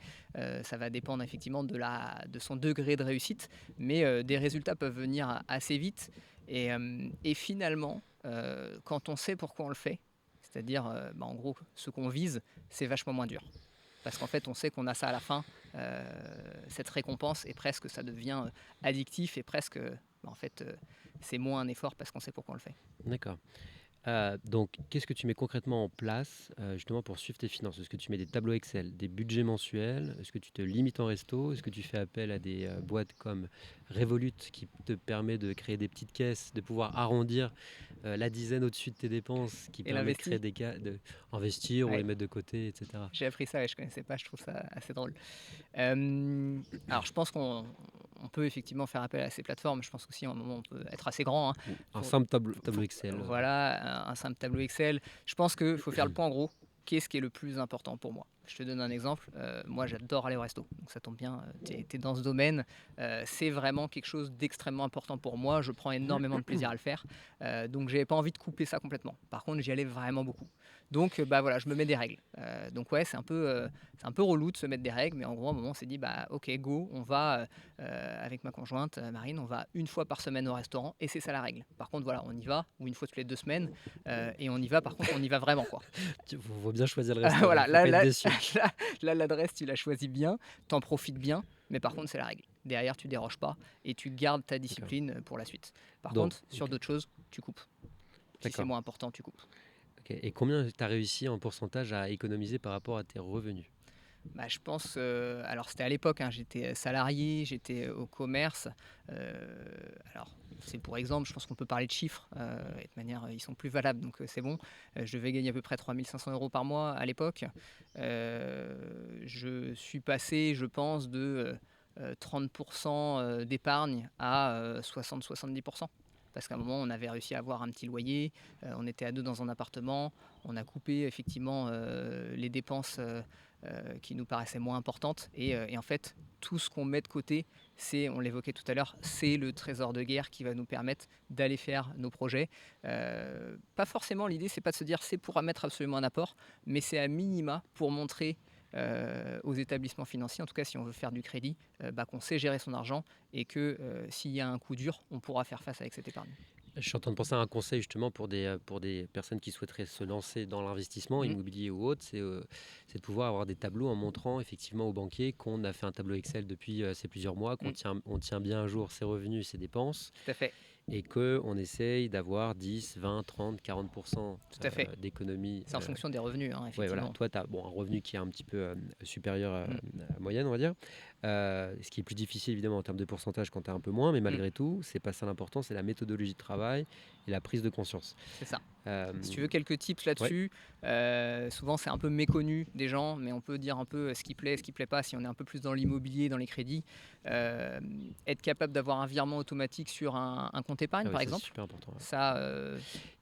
Ça va dépendre effectivement de son degré de réussite, mais des résultats peuvent venir assez vite. Et finalement, quand on sait pourquoi on le fait, c'est-à-dire en gros ce qu'on vise, c'est vachement moins dur. Parce qu'en fait, on sait qu'on a ça à la fin, cette récompense, et presque ça devient addictif, et presque, en fait, c'est moins un effort parce qu'on sait pourquoi on le fait. D'accord. Donc, qu'est-ce que tu mets concrètement en place justement pour suivre tes finances? Est-ce que tu mets des tableaux Excel, des budgets mensuels? Est-ce que tu te limites en resto? Est-ce que tu fais appel à des boîtes comme Revolut qui te permet de créer des petites caisses, de pouvoir arrondir la dizaine au-dessus de tes dépenses, qui Et permet de créer l'investi, des cas, de investir ou les ouais, mettre de côté, etc. j'ai appris ça et je connaissais pas, je trouve ça assez drôle. Euh, alors, je pense qu'on peut effectivement faire appel à ces plateformes. Je pense qu'aussi, à un moment, on peut être assez grand, hein, Ou un pour, simple tableau Excel. voilà, un simple tableau Excel. Je pense qu'il faut faire le point en gros. Qu'est-ce qui est le plus important pour moi? Je te donne un exemple. Moi, j'adore aller au resto. Donc, ça tombe bien, tu es dans ce domaine. C'est vraiment quelque chose d'extrêmement important pour moi. Je prends énormément de plaisir à le faire. Donc, j'avais pas envie de couper ça complètement. Par contre, j'y allais vraiment beaucoup. Donc, bah voilà, je me mets des règles. Donc, ouais, c'est un peu relou de se mettre des règles. Mais en gros, à un moment, on s'est dit, bah ok, go, on va, avec ma conjointe Marine, on va une fois par semaine au restaurant. Et c'est ça la règle. Par contre, voilà, on y va, ou une fois toutes les 2 semaines. Et on y va, par contre, on y va vraiment, quoi. Il faut bien choisir le resto, Voilà, faut pas être déçu. l'adresse, tu la choisis bien, t'en profites bien, mais par contre, c'est la règle. Derrière, tu déroges pas et tu gardes ta D'accord. discipline pour la suite. Par Donc, contre, sur ok, d'autres choses, tu coupes. Si c'est d'accord. moins important, tu coupes. Ok. Et combien tu as réussi en pourcentage à économiser par rapport à tes revenus? Bah, je pense, alors c'était à l'époque, hein, j'étais salarié, j'étais au commerce. Alors, c'est pour exemple, je pense qu'on peut parler de chiffres, et de manière, ils sont plus valables, donc c'est bon. Je devais gagner à peu près 3 500 € par mois à l'époque. Je suis passé, je pense, de 30% d'épargne à 60-70%. Parce qu'à un moment, on avait réussi à avoir un petit loyer, on était à deux dans un appartement, on a coupé effectivement les dépenses qui nous paraissaient moins importantes. Et en fait, tout ce qu'on met de côté, on l'évoquait tout à l'heure, c'est le trésor de guerre qui va nous permettre d'aller faire nos projets. Pas forcément, l'idée, c'est pas de se dire c'est pour mettre absolument un apport, mais c'est à minima pour montrer aux établissements financiers, en tout cas si on veut faire du crédit, qu'on sait gérer son argent et que s'il y a un coup dur, on pourra faire face avec cette épargne. Je suis en train de penser à un conseil justement pour des personnes qui souhaiteraient se lancer dans l'investissement Mmh. immobilier ou autre, c'est de pouvoir avoir des tableaux en montrant effectivement au banquier qu'on a fait un tableau Excel depuis ces plusieurs mois, Mmh. on tient bien à jour ses revenus, ses dépenses, Tout à fait, et qu'on essaye d'avoir 10, 20, 30, 40% tout à fait. d'économie. C'est en fonction des revenus, hein, Ouais, voilà. effectivement. Toi, tu as un revenu qui est un petit peu supérieur Mmh. à la moyenne, on va dire. Ce qui est plus difficile évidemment en termes de pourcentage quand tu as un peu moins, mais Mm, malgré tout, c'est pas ça l'important, c'est la méthodologie de travail et la prise de conscience. c'est ça. Euh, Si tu veux quelques tips ouais, là-dessus, souvent c'est un peu méconnu des gens, mais on peut dire un peu ce qui plaît pas si on est un peu plus dans l'immobilier, dans les crédits. Euh, Être capable d'avoir un virement automatique sur un compte épargne, ah oui, par ça c'est exemple, super important. Ouais. ça,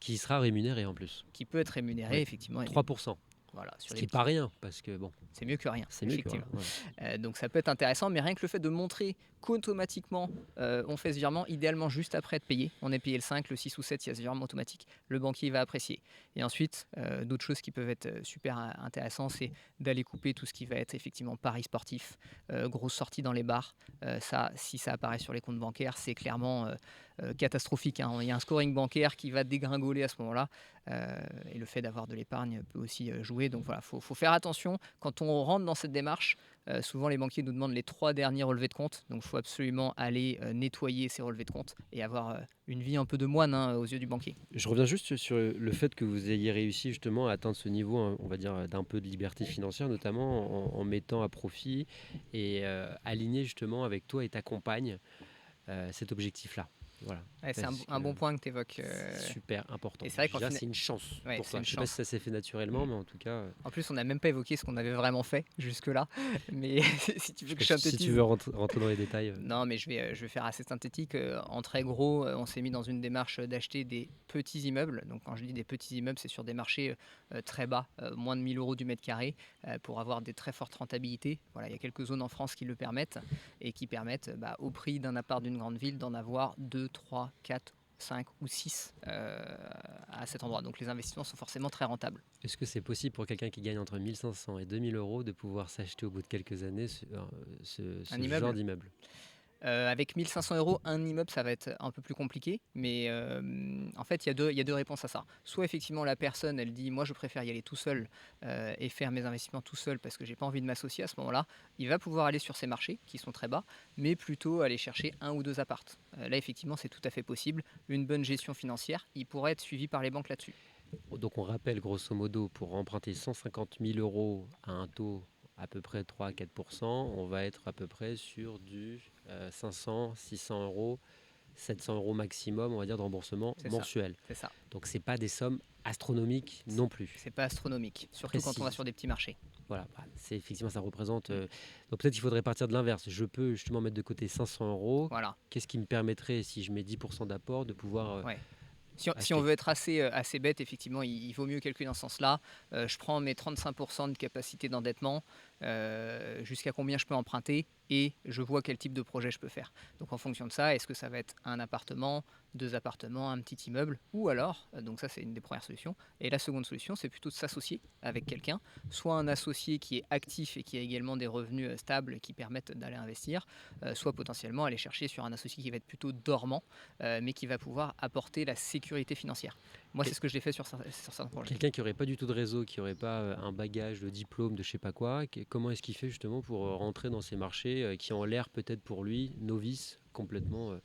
Qui sera rémunéré en plus. qui peut être rémunéré, Oui, effectivement. 3%. Voilà, Ce sur qui les est pas petits. rien, parce que bon, C'est mieux que rien, c'est mieux que rien. effectivement. Ouais. Donc ça peut être intéressant, mais rien que le fait de montrer qu'automatiquement on fait ce virement, idéalement juste après être payé, on est payé le 5, le 6 ou 7, il y a ce virement automatique, le banquier va apprécier. Et ensuite, d'autres choses qui peuvent être super intéressantes, c'est d'aller couper tout ce qui va être effectivement paris sportif, grosse sortie dans les bars. Ça, si ça apparaît sur les comptes bancaires, c'est clairement catastrophique, hein. Il y a un scoring bancaire qui va dégringoler à ce moment-là. Et le fait d'avoir de l'épargne peut aussi jouer. Donc voilà, faut faire attention. Quand on rentre dans cette démarche, souvent les banquiers nous demandent les 3 derniers relevés de compte. Donc il faut absolument aller nettoyer ces relevés de compte et avoir une vie un peu de moine, hein, aux yeux du banquier. Je reviens juste sur le fait que vous ayez réussi justement à atteindre ce niveau, hein, on va dire, d'un peu de liberté financière, notamment en mettant à profit et aligner justement avec toi et ta compagne cet objectif-là. Voilà, Ouais, c'est parce un que bon point que tu évoques. c'est super important. Et c'est vrai qu'en Déjà, final, c'est une chance ouais, pour c'est toi. une Je sais pas si chance. ça s'est fait naturellement, mais en tout cas, En plus, on n'a même pas évoqué ce qu'on avait vraiment fait jusque-là. Mais si tu je veux sais que pas je si tu veux synthétise. rentrer dans les détails. Non, mais je vais faire assez synthétique. En très gros, on s'est mis dans une démarche d'acheter des petits immeubles. Donc, quand je dis des petits immeubles, c'est sur des marchés très bas, moins de 1 000 euros du mètre carré, pour avoir des très fortes rentabilités. Voilà, il y a quelques zones en France qui le permettent et qui permettent, au prix d'un appart d'une grande ville, d'en avoir 2, 3, 4, 5 ou 6 à cet endroit. Donc, les investissements sont forcément très rentables. Est-ce que c'est possible pour quelqu'un qui gagne entre 1 500 et 2 000 euros de pouvoir s'acheter au bout de quelques années Un ce genre immeuble. d'immeuble? Avec 1 500 euros, un immeuble, ça va être un peu plus compliqué. Mais en fait, il y a deux réponses à ça. Soit effectivement, la personne, elle dit, moi, je préfère y aller tout seul et faire mes investissements tout seul parce que j'ai pas envie de m'associer à ce moment-là. Il va pouvoir aller sur ces marchés qui sont très bas, mais plutôt aller chercher un ou deux appartes. Là, effectivement, c'est tout à fait possible. Une bonne gestion financière, il pourrait être suivi par les banques là-dessus. Donc on rappelle grosso modo, pour emprunter 150 000 euros à un taux à peu près 3 à 4%, on va être à peu près sur du 500, 600 euros, 700 euros maximum, on va dire, de remboursement C'est ça. mensuel. C'est ça. Donc c'est pas des sommes astronomiques non plus. C'est pas astronomique, Après, surtout quand on va si, sur des petits marchés. voilà, bah, c'est effectivement, ça représente. Mm. Donc peut-être qu'il faudrait partir de l'inverse. Je peux justement mettre de côté 500 euros. Voilà. Qu'est-ce qui me permettrait, si je mets 10% d'apport, de pouvoir Ouais. Si on acheter? veut être assez bête, effectivement, il vaut mieux calculer dans ce sens-là. Je prends mes 35% de capacité d'endettement, jusqu'à combien je peux emprunter, et je vois quel type de projet je peux faire. Donc en fonction de ça, est-ce que ça va être un appartement, deux appartements, un petit immeuble, ou alors, donc ça c'est une des premières solutions, et la seconde solution c'est plutôt de s'associer avec quelqu'un, soit un associé qui est actif et qui a également des revenus stables qui permettent d'aller investir, soit potentiellement aller chercher sur un associé qui va être plutôt dormant, mais qui va pouvoir apporter la sécurité financière. Moi, c'est Et ce que je l'ai fait sur certains projets. quelqu'un qui n'aurait pas du tout de réseau, qui n'aurait pas un bagage de diplôme, de je sais pas quoi, comment est-ce qu'il fait justement pour rentrer dans ces marchés qui ont l'air peut-être pour lui novice, complètement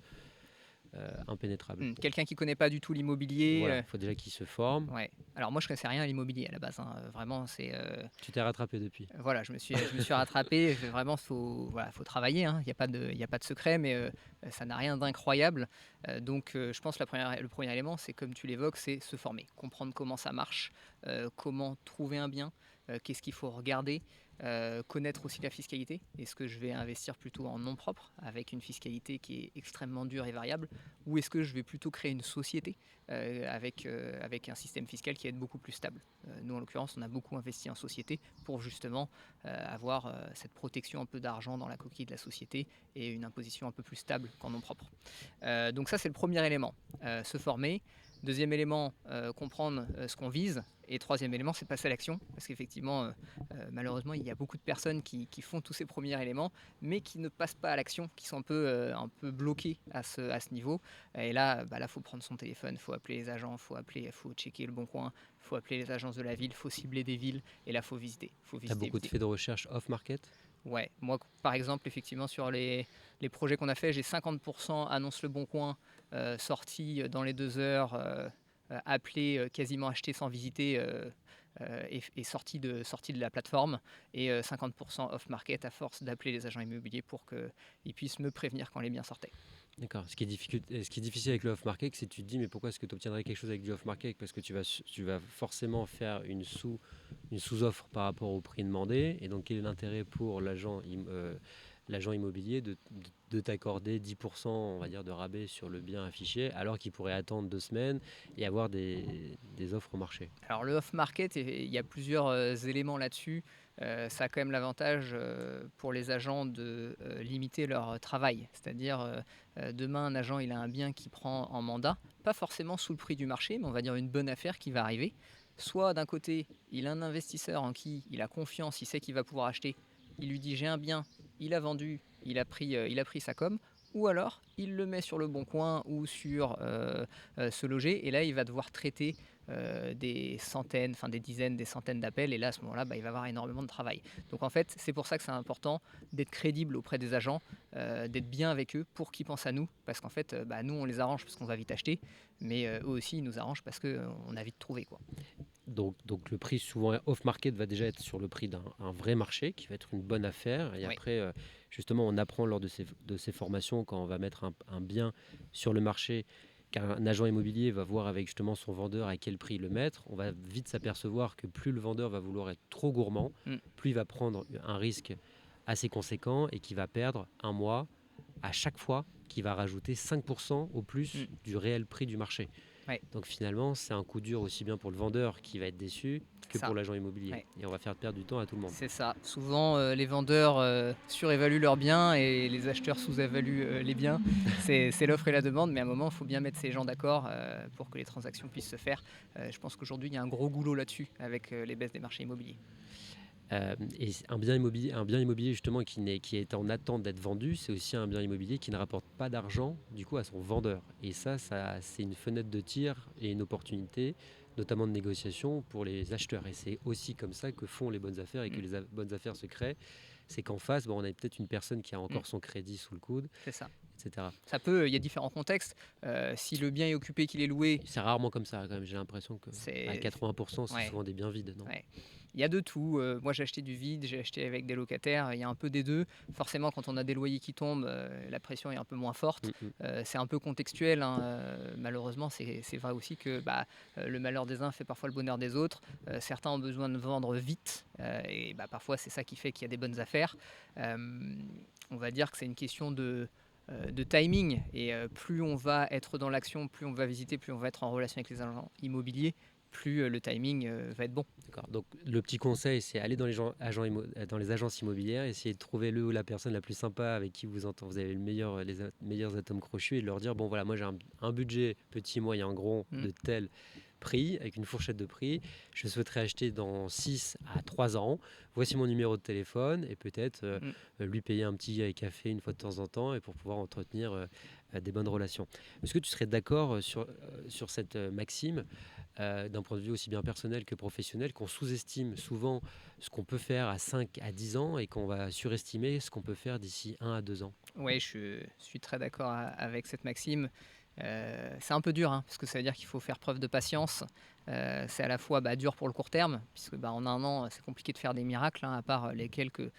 impénétrable? Quelqu'un qui connaît pas du tout l'immobilier, Voilà, il faut déjà qu'il se forme. ouais. Alors moi, je connaissais rien à l'immobilier à la base, hein. Vraiment, c'est Tu t'es rattrapé depuis. voilà, je me suis rattrapé. Vraiment, faut travailler, hein. Il y a pas de secret, mais ça n'a rien d'incroyable. Donc, je pense le premier élément, c'est comme tu l'évoques, c'est se former, comprendre comment ça marche, comment trouver un bien, qu'est-ce qu'il faut regarder, connaître aussi la fiscalité. Est-ce que je vais investir plutôt en nom propre, avec une fiscalité qui est extrêmement dure et variable, ou est-ce que je vais plutôt créer une société avec un système fiscal qui est beaucoup plus stable. Nous, en l'occurrence, on a beaucoup investi en société pour justement avoir cette protection un peu d'argent dans la coquille de la société et une imposition un peu plus stable qu'en nom propre. Donc ça, c'est le premier élément, se former. Deuxième élément, comprendre ce qu'on vise. Et troisième élément, c'est passer à l'action. Parce qu'effectivement, malheureusement, il y a beaucoup de personnes qui font tous ces premiers éléments, mais qui ne passent pas à l'action, qui sont un peu bloqués à ce niveau. Et là, faut prendre son téléphone, il faut appeler les agents, faut checker le bon coin, il faut appeler les agences de la ville, il faut cibler des villes, et là, il faut visiter. Tu as beaucoup de faits de recherche off-market? Ouais, moi par exemple, effectivement, sur les projets qu'on a fait, j'ai 50% annonce le bon coin, sorti dans les 2 heures, appelé, quasiment acheté sans visiter, est sorti de la plateforme et 50% off-market à force d'appeler les agents immobiliers pour qu'ils puissent me prévenir quand les biens sortaient. D'accord. Ce qui est difficile avec le off-market, c'est que tu te dis, mais pourquoi est-ce que tu obtiendrais quelque chose avec du off-market? Parce que tu vas forcément faire une sous-offre par rapport au prix demandé. Et donc, quel est l'intérêt pour l'agent immobilier de t'accorder 10%, on va dire, de rabais sur le bien affiché, alors qu'il pourrait attendre 2 semaines et avoir des offres au marché? Alors le off-market, il y a plusieurs éléments là-dessus. Ça a quand même l'avantage pour les agents de limiter leur travail. C'est-à-dire, demain, un agent, il a un bien qui prend en mandat, pas forcément sous le prix du marché, mais on va dire une bonne affaire qui va arriver. Soit d'un côté, il a un investisseur en qui il a confiance, il sait qu'il va pouvoir acheter. Il lui dit j'ai un bien, il a vendu, il a pris sa com. Ou alors, il le met sur le bon coin ou sur Se Loger, et là, il va devoir traiter des centaines, enfin des dizaines, des centaines d'appels, et là à ce moment-là, il va avoir énormément de travail. Donc en fait, c'est pour ça que c'est important d'être crédible auprès des agents, d'être bien avec eux pour qu'ils pensent à nous, parce qu'en fait, nous on les arrange parce qu'on va vite acheter, mais eux aussi ils nous arrangent parce qu'on a vite trouvé quoi. Donc le prix souvent off-market va déjà être sur le prix d'un un vrai marché qui va être une bonne affaire. Et Oui, après, justement, on apprend lors de ces formations quand on va mettre un bien sur le marché, qu'un agent immobilier va voir avec justement son vendeur à quel prix le mettre. On va vite s'apercevoir que plus le vendeur va vouloir être trop gourmand, mm, plus il va prendre un risque assez conséquent et qui va perdre un mois à chaque fois, qui va rajouter 5% au plus mm, du réel prix du marché. ouais, Donc finalement, c'est un coup dur aussi bien pour le vendeur qui va être déçu c'est que ça. pour l'agent immobilier. Ouais. Et on va faire perdre du temps à tout le monde. C'est ça. Souvent, les vendeurs surévaluent leurs biens et les acheteurs sous-évaluent les biens. C'est l'offre et la demande, mais à un moment, il faut bien mettre ces gens d'accord pour que les transactions puissent se faire. Je pense qu'aujourd'hui, il y a un gros goulot là-dessus avec les baisses des marchés immobiliers. Et un bien immobilier justement qui est en attente d'être vendu, c'est aussi un bien immobilier qui ne rapporte pas d'argent du coup à son vendeur. Et ça c'est une fenêtre de tir et une opportunité, notamment de négociation pour les acheteurs. Et c'est aussi comme ça que font les bonnes affaires et que Mm, les bonnes affaires se créent. C'est qu'en face, bon, on a peut-être une personne qui a mm, encore son crédit sous le coude, c'est ça. etc. Il y a différents contextes. Si le bien est occupé, qu'il est loué, C'est rarement comme ça quand même. J'ai l'impression que à c'est 80%, c'est ouais. souvent des biens vides, non? Ouais. Il y a de tout. Moi, j'ai acheté du vide, j'ai acheté avec des locataires. Il y a un peu des deux. Forcément, quand on a des loyers qui tombent, la pression est un peu moins forte. Mm, mm. C'est un peu contextuel, hein. Malheureusement, c'est vrai aussi que le malheur des uns fait parfois le bonheur des autres. Certains ont besoin de vendre vite. Et parfois, c'est ça qui fait qu'il y a des bonnes affaires. Euh, on va dire que c'est une question de timing. Et plus on va être dans l'action, plus on va visiter, plus on va être en relation avec les agents immobiliers, plus le timing va être bon. D'accord. Donc le petit conseil, c'est aller dans dans les agences immobilières, essayer de trouver le ou la personne la plus sympa avec qui vous avez le meilleur, meilleurs atomes crochus et de leur dire, bon voilà, moi j'ai un budget petit, moyen, gros Mm, de tel prix, avec une fourchette de prix. Je souhaiterais acheter dans 6 à 3 ans. Voici mon numéro de téléphone et peut-être mm. lui payer un petit café une fois de temps en temps et pour pouvoir entretenir des bonnes relations. Est-ce que tu serais d'accord sur cette maxime d'un point de vue aussi bien personnel que professionnel, qu'on sous-estime souvent ce qu'on peut faire à 5 à 10 ans et qu'on va surestimer ce qu'on peut faire d'ici 1 à 2 ans? Ouais, je suis très d'accord avec cette maxime. C'est un peu dur, hein, parce que ça veut dire qu'il faut faire preuve de patience. C'est à la fois dur pour le court terme, puisque en un an, c'est compliqué de faire des miracles, hein, à part les quelques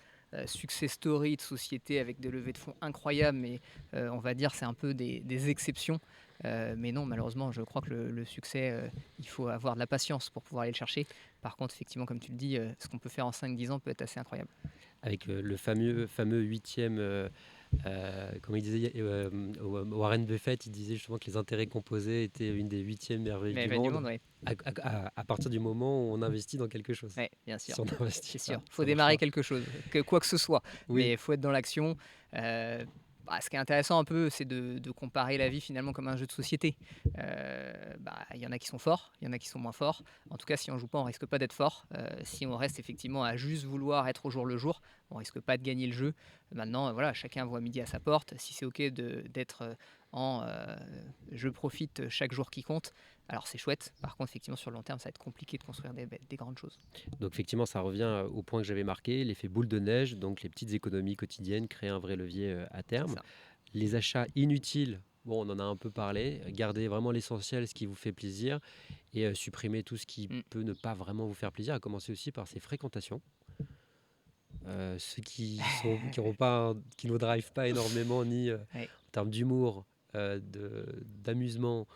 success stories de sociétés avec des levées de fonds incroyables, mais on va dire c'est un peu des exceptions. Mais non, malheureusement, je crois que le succès, il faut avoir de la patience pour pouvoir aller le chercher. Par contre, effectivement, comme tu le dis, ce qu'on peut faire en 5 10 ans peut être assez incroyable. Avec le fameux huitième, comme il disait, Warren Buffett, il disait justement que les intérêts composés étaient une des 8e merveilles Mais du du monde monde, oui. à partir du moment où on investit dans quelque chose. Ouais, bien sûr. Si on C'est n'investit sûr. pas, Il faut ça marche démarrer pas. quelque chose, quoi que ce soit. Oui, Mais il faut être dans l'action. Euh, Ce qui est intéressant un peu, c'est de comparer la vie finalement comme un jeu de société. Il y en a qui sont forts, il y en a qui sont moins forts. En tout cas, si on joue pas, on risque pas d'être fort. Si on reste effectivement à juste vouloir être au jour le jour, on risque pas de gagner le jeu. Maintenant, voilà, chacun voit midi à sa porte. Si c'est ok d'être en je profite chaque jour qui compte, alors c'est chouette. Par contre, effectivement, sur le long terme, ça va être compliqué de construire des grandes choses. donc effectivement, ça revient au point que j'avais marqué, l'effet boule de neige, donc les petites économies quotidiennes créent un vrai levier à C'est terme. ça. Les achats inutiles bon, on en a un peu parlé, garder vraiment l'essentiel, ce qui vous fait plaisir, et supprimer tout ce qui Mmh. peut ne pas vraiment vous faire plaisir, à commencer aussi par ses fréquentations. Ceux qui ont pas qui ne vous drive pas énormément ni, Ouais. en termes d'humour, d'amusement,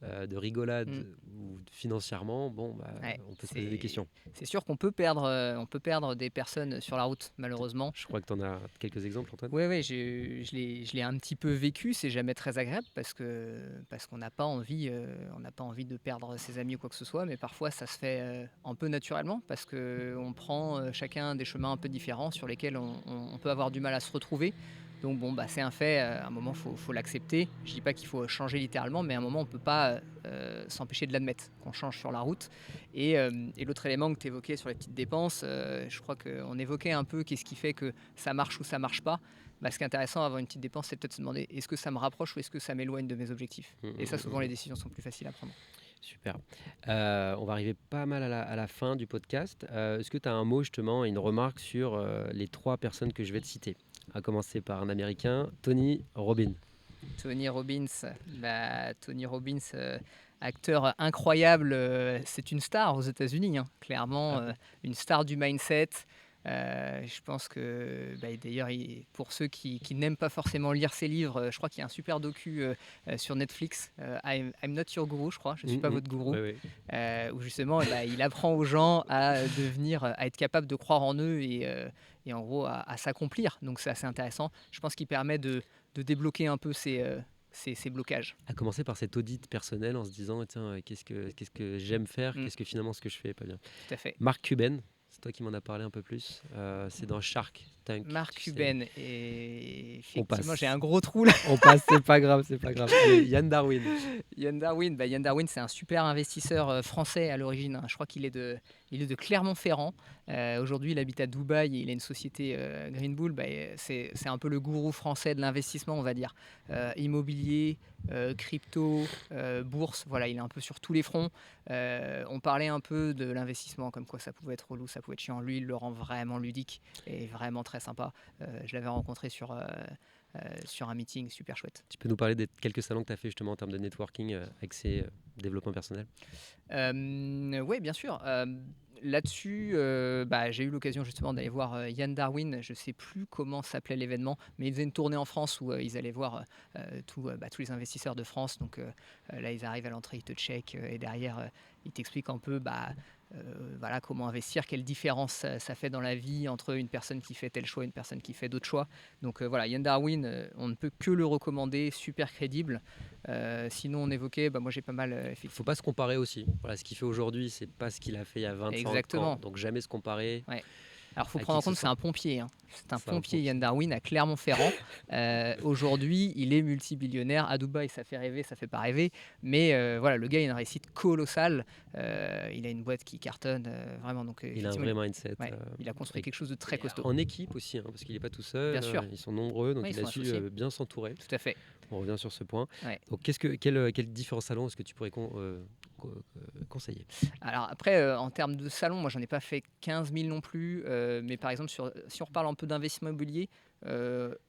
de rigolade Mmh. ou financièrement, bon, bah, Ouais, on peut se poser des questions. c'est sûr on peut perdre des personnes sur la route, malheureusement. Je crois que tu en as quelques exemples, Antoine? Ouais, ouais, je l'ai un petit peu vécu, c'est jamais très agréable parce qu'on n'a pas envie, on n'a pas envie de perdre ses amis ou quoi que ce soit, mais parfois ça se fait, un peu naturellement parce qu'on prend, chacun des chemins un peu différents sur lesquels on peut avoir du mal à se retrouver. Donc bon, bah, c'est un fait, à un moment faut l'accepter. Je dis pas qu'il faut changer littéralement, mais à un moment on peut pas, s'empêcher de l'admettre qu'on change sur la route. Et l'autre élément que tu évoquais sur les petites dépenses, je crois qu'on évoquait un peu qu'est-ce qui fait que ça marche ou ça marche pas. Bah, ce qui est intéressant avant une petite dépense, c'est peut-être se demander est-ce que ça me rapproche ou est-ce que ça m'éloigne de mes objectifs. Mmh, Et mmh, ça, mmh, souvent, les mmh. décisions sont plus faciles à prendre. Super. On va arriver pas mal à la fin du podcast. Est-ce que tu as un mot justement et une remarque sur, les 3 personnes que je vais te citer? À commencer par un Américain, Tony Robbins. Tony Robbins, acteur incroyable, c'est une star aux États-Unis, hein, clairement, Ah oui. une star du mindset. Je pense que, bah, d'ailleurs, pour ceux qui n'aiment pas forcément lire ses livres, je crois qu'il y a un super docu sur Netflix, I'm Not Your Guru, je crois, je ne suis Mmh pas mh. votre gourou, Oui, oui. où justement, bah, il apprend aux gens à devenir, à être capable de croire en eux et en gros à s'accomplir. Donc c'est assez intéressant. Je pense qu'il permet de débloquer un peu ces blocages. À commencer par cet audit personnel en se disant: «Tiens, qu'est-ce que j'aime faire? Mmh, Qu'est-ce que finalement ce que je fais est pas bien?» tout à fait. Mark Cuban, c'est toi qui m'en as parlé un peu plus, c'est dans Shark Tank, Mark tu sais? Cuban et On effectivement, j'ai passe, un gros trou là. on passe, c'est pas grave, c'est pas grave. Allez, Yann Darwin. Yann Darwin, c'est un super investisseur français à l'origine, hein. Je crois il est de Clermont-Ferrand. Aujourd'hui, il habite à Dubaï et il a une société Green Bull. Bah, c'est un peu le gourou français de l'investissement, on va dire. Immobilier, crypto, bourse, voilà, il est un peu sur tous les fronts. On parlait un peu de l'investissement, comme quoi ça pouvait être relou, ça pouvait être chiant. Lui, il le rend vraiment ludique et vraiment très sympa. Je l'avais rencontré sur un meeting super chouette. Tu peux nous parler des quelques salons que tu as fait justement en termes de networking, axés, développement personnel? Ouais, bien sûr. Là-dessus, bah, j'ai eu l'occasion justement d'aller voir, Yann Darwin. Je ne sais plus comment s'appelait l'événement, mais ils faisaient une tournée en France où, ils allaient voir, tous les investisseurs de France. Donc, là, ils arrivent à l'entrée, ils te checkent, et derrière, ils t'expliquent un peu, bah, voilà, comment investir, quelle différence ça fait dans la vie entre une personne qui fait tel choix et une personne qui fait d'autres choix. Donc, voilà, Yann Darwin, on ne peut que le recommander, super crédible. Sinon on évoquait, bah, moi j'ai pas mal, Faut effectivement. pas se comparer aussi. Voilà, ce qu'il fait aujourd'hui, c'est pas ce qu'il a fait il y a 25 ans, Exactement, donc jamais se comparer ouais. Alors, il faut à prendre qui en que ce compte, c'est soit. un pompier, hein. C'est un C'est un pompier, Yann pompier. Darwin, à Clermont-Ferrand. Aujourd'hui, il est multibillionnaire. À Dubaï, ça fait rêver, ça fait pas rêver. Mais voilà, le gars, il a une réussite colossale. Il a une boîte qui cartonne, vraiment. Donc, Il a un effectivement, vrai mindset, ouais, il a construit et quelque chose de très costaud. en équipe aussi, hein, parce qu'il est pas tout seul, Bien sûr, ils sont nombreux, donc ouais, ils il a sont su, associés. bien s'entourer. Tout à fait. On revient sur ce point. Ouais. Donc quels différents salons est-ce que tu pourrais conseiller? Alors après, en termes de salon, moi j'en ai pas fait 15 000 non plus, mais par exemple si on reparle un peu d'investissement immobilier,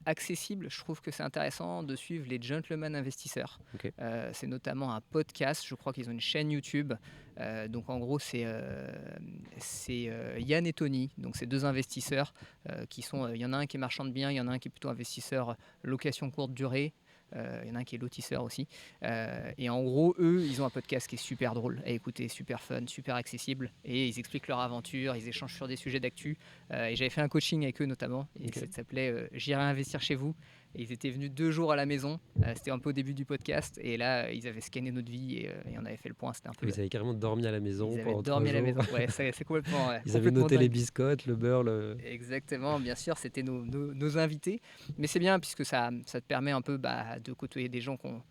accessible, je trouve que c'est intéressant de suivre les gentlemen investisseurs. OK. C'est notamment un podcast, je crois qu'ils ont une chaîne YouTube. Donc en gros c'est Yann et Tony, donc c'est 2 investisseurs, qui sont, il y en a un qui est marchand de biens, il y en a un qui est plutôt investisseur location courte durée. Il y en a un qui est lotisseur aussi. Et en gros, eux, ils ont un podcast qui est super drôle à écouter, super fun, super accessible. Et ils expliquent leur aventure, ils échangent sur des sujets d'actu. Et j'avais fait un coaching avec eux notamment. Et OK. ça s'appelait J'irai investir chez vous. Et ils étaient venus 2 jours à la maison. C'était un peu au début du podcast. Et là, ils avaient scanné notre vie et on avait fait le point. C'était un peu. Vous avez carrément dormi à la maison Ils avaient pendant 3 dormi à la jours. maison. Ouais, c'est complètement, ouais, Ils avaient complètement noté les dingue. biscottes, le beurre, le Exactement, bien sûr, c'était nos invités. Mais c'est bien puisque ça te permet un peu, bah, de côtoyer des gens qu'on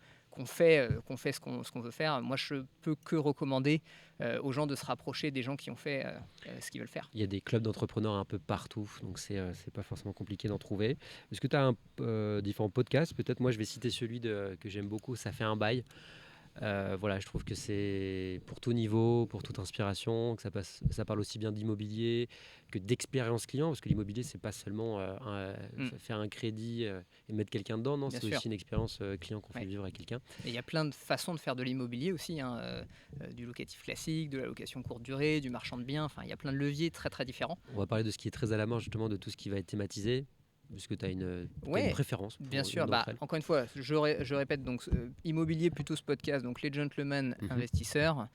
fait ce qu'on veut faire. Moi, je peux que recommander aux gens de se rapprocher des gens qui ont fait ce qu'ils veulent faire. il y a des clubs d'entrepreneurs un peu partout, donc c'est pas forcément compliqué d'en trouver. Est-ce que tu as différents podcasts? Peut-être moi je vais citer celui que j'aime beaucoup, Ça fait un bail. Voilà, je trouve que c'est pour tout niveau, pour toute inspiration, que ça parle aussi bien d'immobilier que d'expérience client, parce que l'immobilier, c'est pas seulement Mm. faire un crédit et mettre quelqu'un dedans, non, Bien c'est sûr. aussi une expérience client qu'on fait Ouais. vivre à quelqu'un. Et il y a plein de façons de faire de l'immobilier aussi, hein, du locatif classique, de la location courte durée, du marchand de biens. Enfin, il y a plein de leviers très très différents. On va parler de ce qui est très à la marge, justement, de tout ce qui va être thématisé, puisque t'as une Ouais, préférence bien pour sûr. l'une Bah, d'entre elles. encore une fois, je répète, donc immobilier plutôt ce podcast, donc les gentlemen Mhm. investisseurs,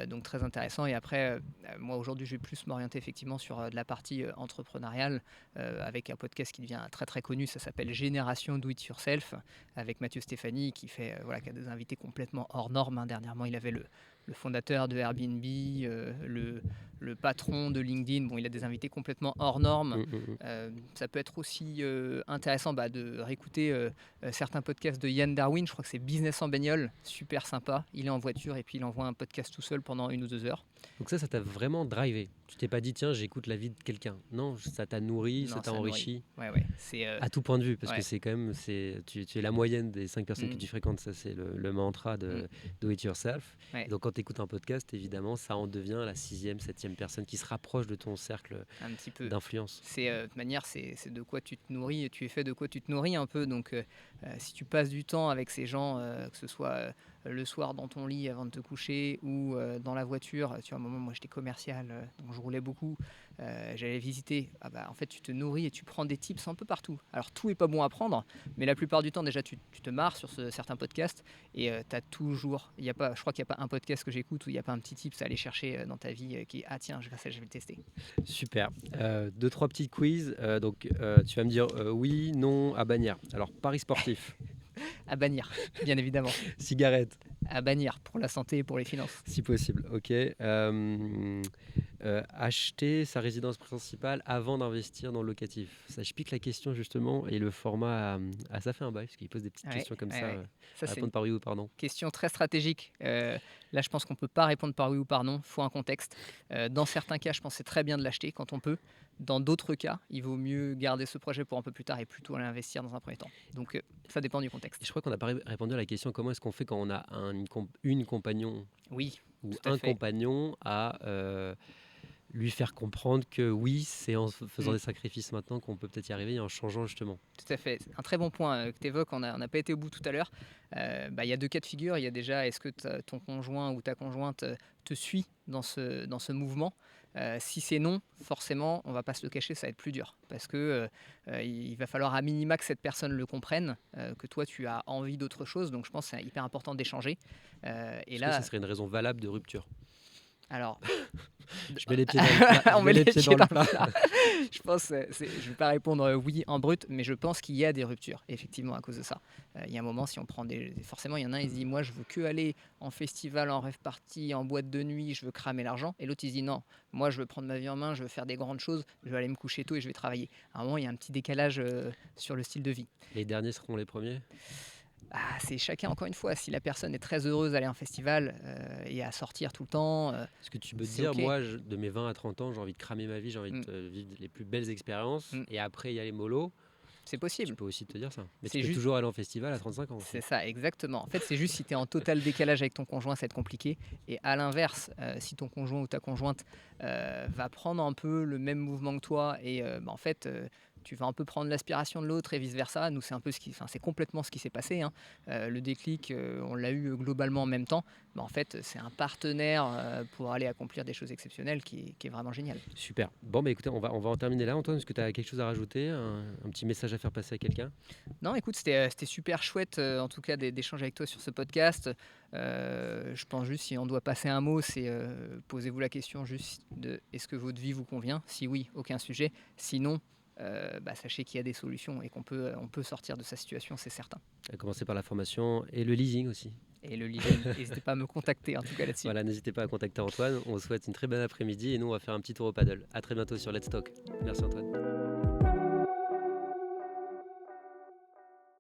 donc très intéressant. Et après, moi aujourd'hui, je vais plus m'orienter effectivement sur de la partie entrepreneuriale, avec un podcast qui devient très très connu. Ça s'appelle Génération Do It Yourself, avec Mathieu Stéphanie, qui fait voilà, qui a des invités complètement hors normes, hein. Dernièrement, il avait le fondateur de Airbnb, le patron de LinkedIn. Bon, il a des invités complètement hors normes. Mm, mm, mm. Ça peut être aussi intéressant de réécouter certains podcasts de Yann Darwin. Je crois que c'est Business en bagnole, super sympa. Il est en voiture et puis il envoie un podcast tout seul pendant 1 ou 2 heures. Donc ça t'a vraiment drivé. Tu t'es pas dit, tiens, j'écoute la vie de quelqu'un. Non, ça t'a nourri, ça Non, t'a ça nourrit. enrichi. Ouais, ouais. C'est À tout point de vue, parce que ouais. c'est quand même, tu es la moyenne des 5 personnes que Mm, tu fréquentes, ça c'est le mantra mm, de Do It Yourself. Et ouais, donc quand tu écoutes un podcast, évidemment, ça en devient la 6e, 7e personne qui se rapproche de ton cercle un petit peu. d'influence. C'est de toute manière, c'est de quoi tu te nourris, et tu es fait de quoi tu te nourris un peu. Donc, si tu passes du temps avec ces gens, que ce soit le soir dans ton lit avant de te coucher ou dans la voiture, tu vois, à un moment, moi j'étais commercial, donc je roulais beaucoup, j'allais visiter. Ah bah, en fait, tu te nourris et tu prends des tips un peu partout. Alors, tout est pas bon à prendre, mais la plupart du temps, déjà, tu te marres sur certains podcasts et tu as toujours, il y a pas, je crois qu'il n'y a pas un podcast que j'écoute où il n'y a pas un petit tips à aller chercher dans ta vie qui est ah tiens, je vais faire ça, je vais le tester. Super. Deux, trois petits quiz. Donc tu vas me dire oui, non, à bannir. Alors, paris sportif, À bannir, bien évidemment. cigarette, À bannir pour la santé et pour les finances. si possible. Ok. Acheter sa résidence principale avant d'investir dans le locatif. Ça, je pique la question justement et le format, ça fait un bail parce qu'il pose des petites Ouais, questions comme ouais, ça. ouais. Ça, À c'est une répondre par oui ou par non. question très stratégique. Là, je pense qu'on ne peut pas répondre par oui ou par non. Il faut un contexte. Dans certains cas, je pense que c'est très bien de l'acheter quand on peut. Dans d'autres cas, il vaut mieux garder ce projet pour un peu plus tard et plutôt aller investir dans un premier temps. Donc, ça dépend du Et contexte. je crois qu'on n'a pas répondu à la question comment est-ce qu'on fait quand on a une compagnon Oui, ou tout à un fait. compagnon à lui faire comprendre que oui, c'est en faisant Mm. des sacrifices maintenant qu'on peut peut-être y arriver et en changeant justement. Tout à fait. C'est un très bon point que tu évoques. On n'a pas été au bout tout à l'heure. Il y a deux cas de figure. Il y a déjà, est-ce que ton conjoint ou ta conjointe te suit dans ce mouvement. Si c'est non, forcément, on va pas se le cacher, ça va être plus dur. Parce que il va falloir à minima que cette personne le comprenne, que toi, tu as envie d'autre chose. Donc, je pense que c'est hyper important d'échanger. Et Est-ce que ça là, serait une raison valable de rupture? alors, Je mets les pieds dans le plat. on Je met mets les les pieds pieds dans le dans le plat. plat. Je pense, je ne vais pas répondre oui en brut, mais je pense qu'il y a des ruptures, effectivement, à cause de ça. Il y a un moment, si on prend forcément, il y en a un, il se dit, moi, je veux que aller en festival, en rêve party, en boîte de nuit, je veux cramer l'argent. Et l'autre, il se dit, non, moi, je veux prendre ma vie en main, je veux faire des grandes choses, je vais aller me coucher tôt et je vais travailler. À un moment, il y a un petit décalage sur le style de vie. Les derniers seront les premiers. Ah, c'est chacun, encore une fois, si la personne est très heureuse d'aller en festival et à sortir tout le temps, Est-ce que tu peux te c'est dire, OK. moi, de mes 20 à 30 ans, j'ai envie de cramer ma vie, j'ai envie Mm, de vivre les plus belles expériences, mm, et après, il y a les mollo. c'est Tu possible. peux aussi te dire ça. Mais tu C'est peux juste. toujours aller en festival à 35 ans C'est aussi. ça, exactement. En fait, c'est juste si tu es en total décalage avec ton conjoint, ça va être compliqué. Et à l'inverse, si ton conjoint ou ta conjointe va prendre un peu le même mouvement que toi et en fait, tu vas un peu prendre l'aspiration de l'autre et vice-versa. Nous, c'est un peu c'est complètement ce qui s'est passé, hein. Le déclic, on l'a eu globalement en même temps. En fait, c'est un partenaire pour aller accomplir des choses exceptionnelles qui est vraiment génial. Super. Bon, bah écoutez, on va en terminer là. Antoine, est-ce que tu as quelque chose à rajouter, un petit message à faire passer à quelqu'un? Non, écoute, c'était super chouette, en tout cas, d'échanger avec toi sur ce podcast. Je pense juste, si on doit passer un mot, c'est posez-vous la question juste de est-ce que votre vie vous convient? Si oui, aucun sujet. Sinon, sachez qu'il y a des solutions et on peut sortir de sa situation, c'est certain. À commencer par la formation et le leasing aussi. Et le leasing, n'hésitez pas à me contacter en tout cas là-dessus. Voilà, n'hésitez pas à contacter Antoine. On vous souhaite une très bonne après-midi et nous, on va faire un petit tour au paddle. À très bientôt sur Let's Talk. Merci Antoine.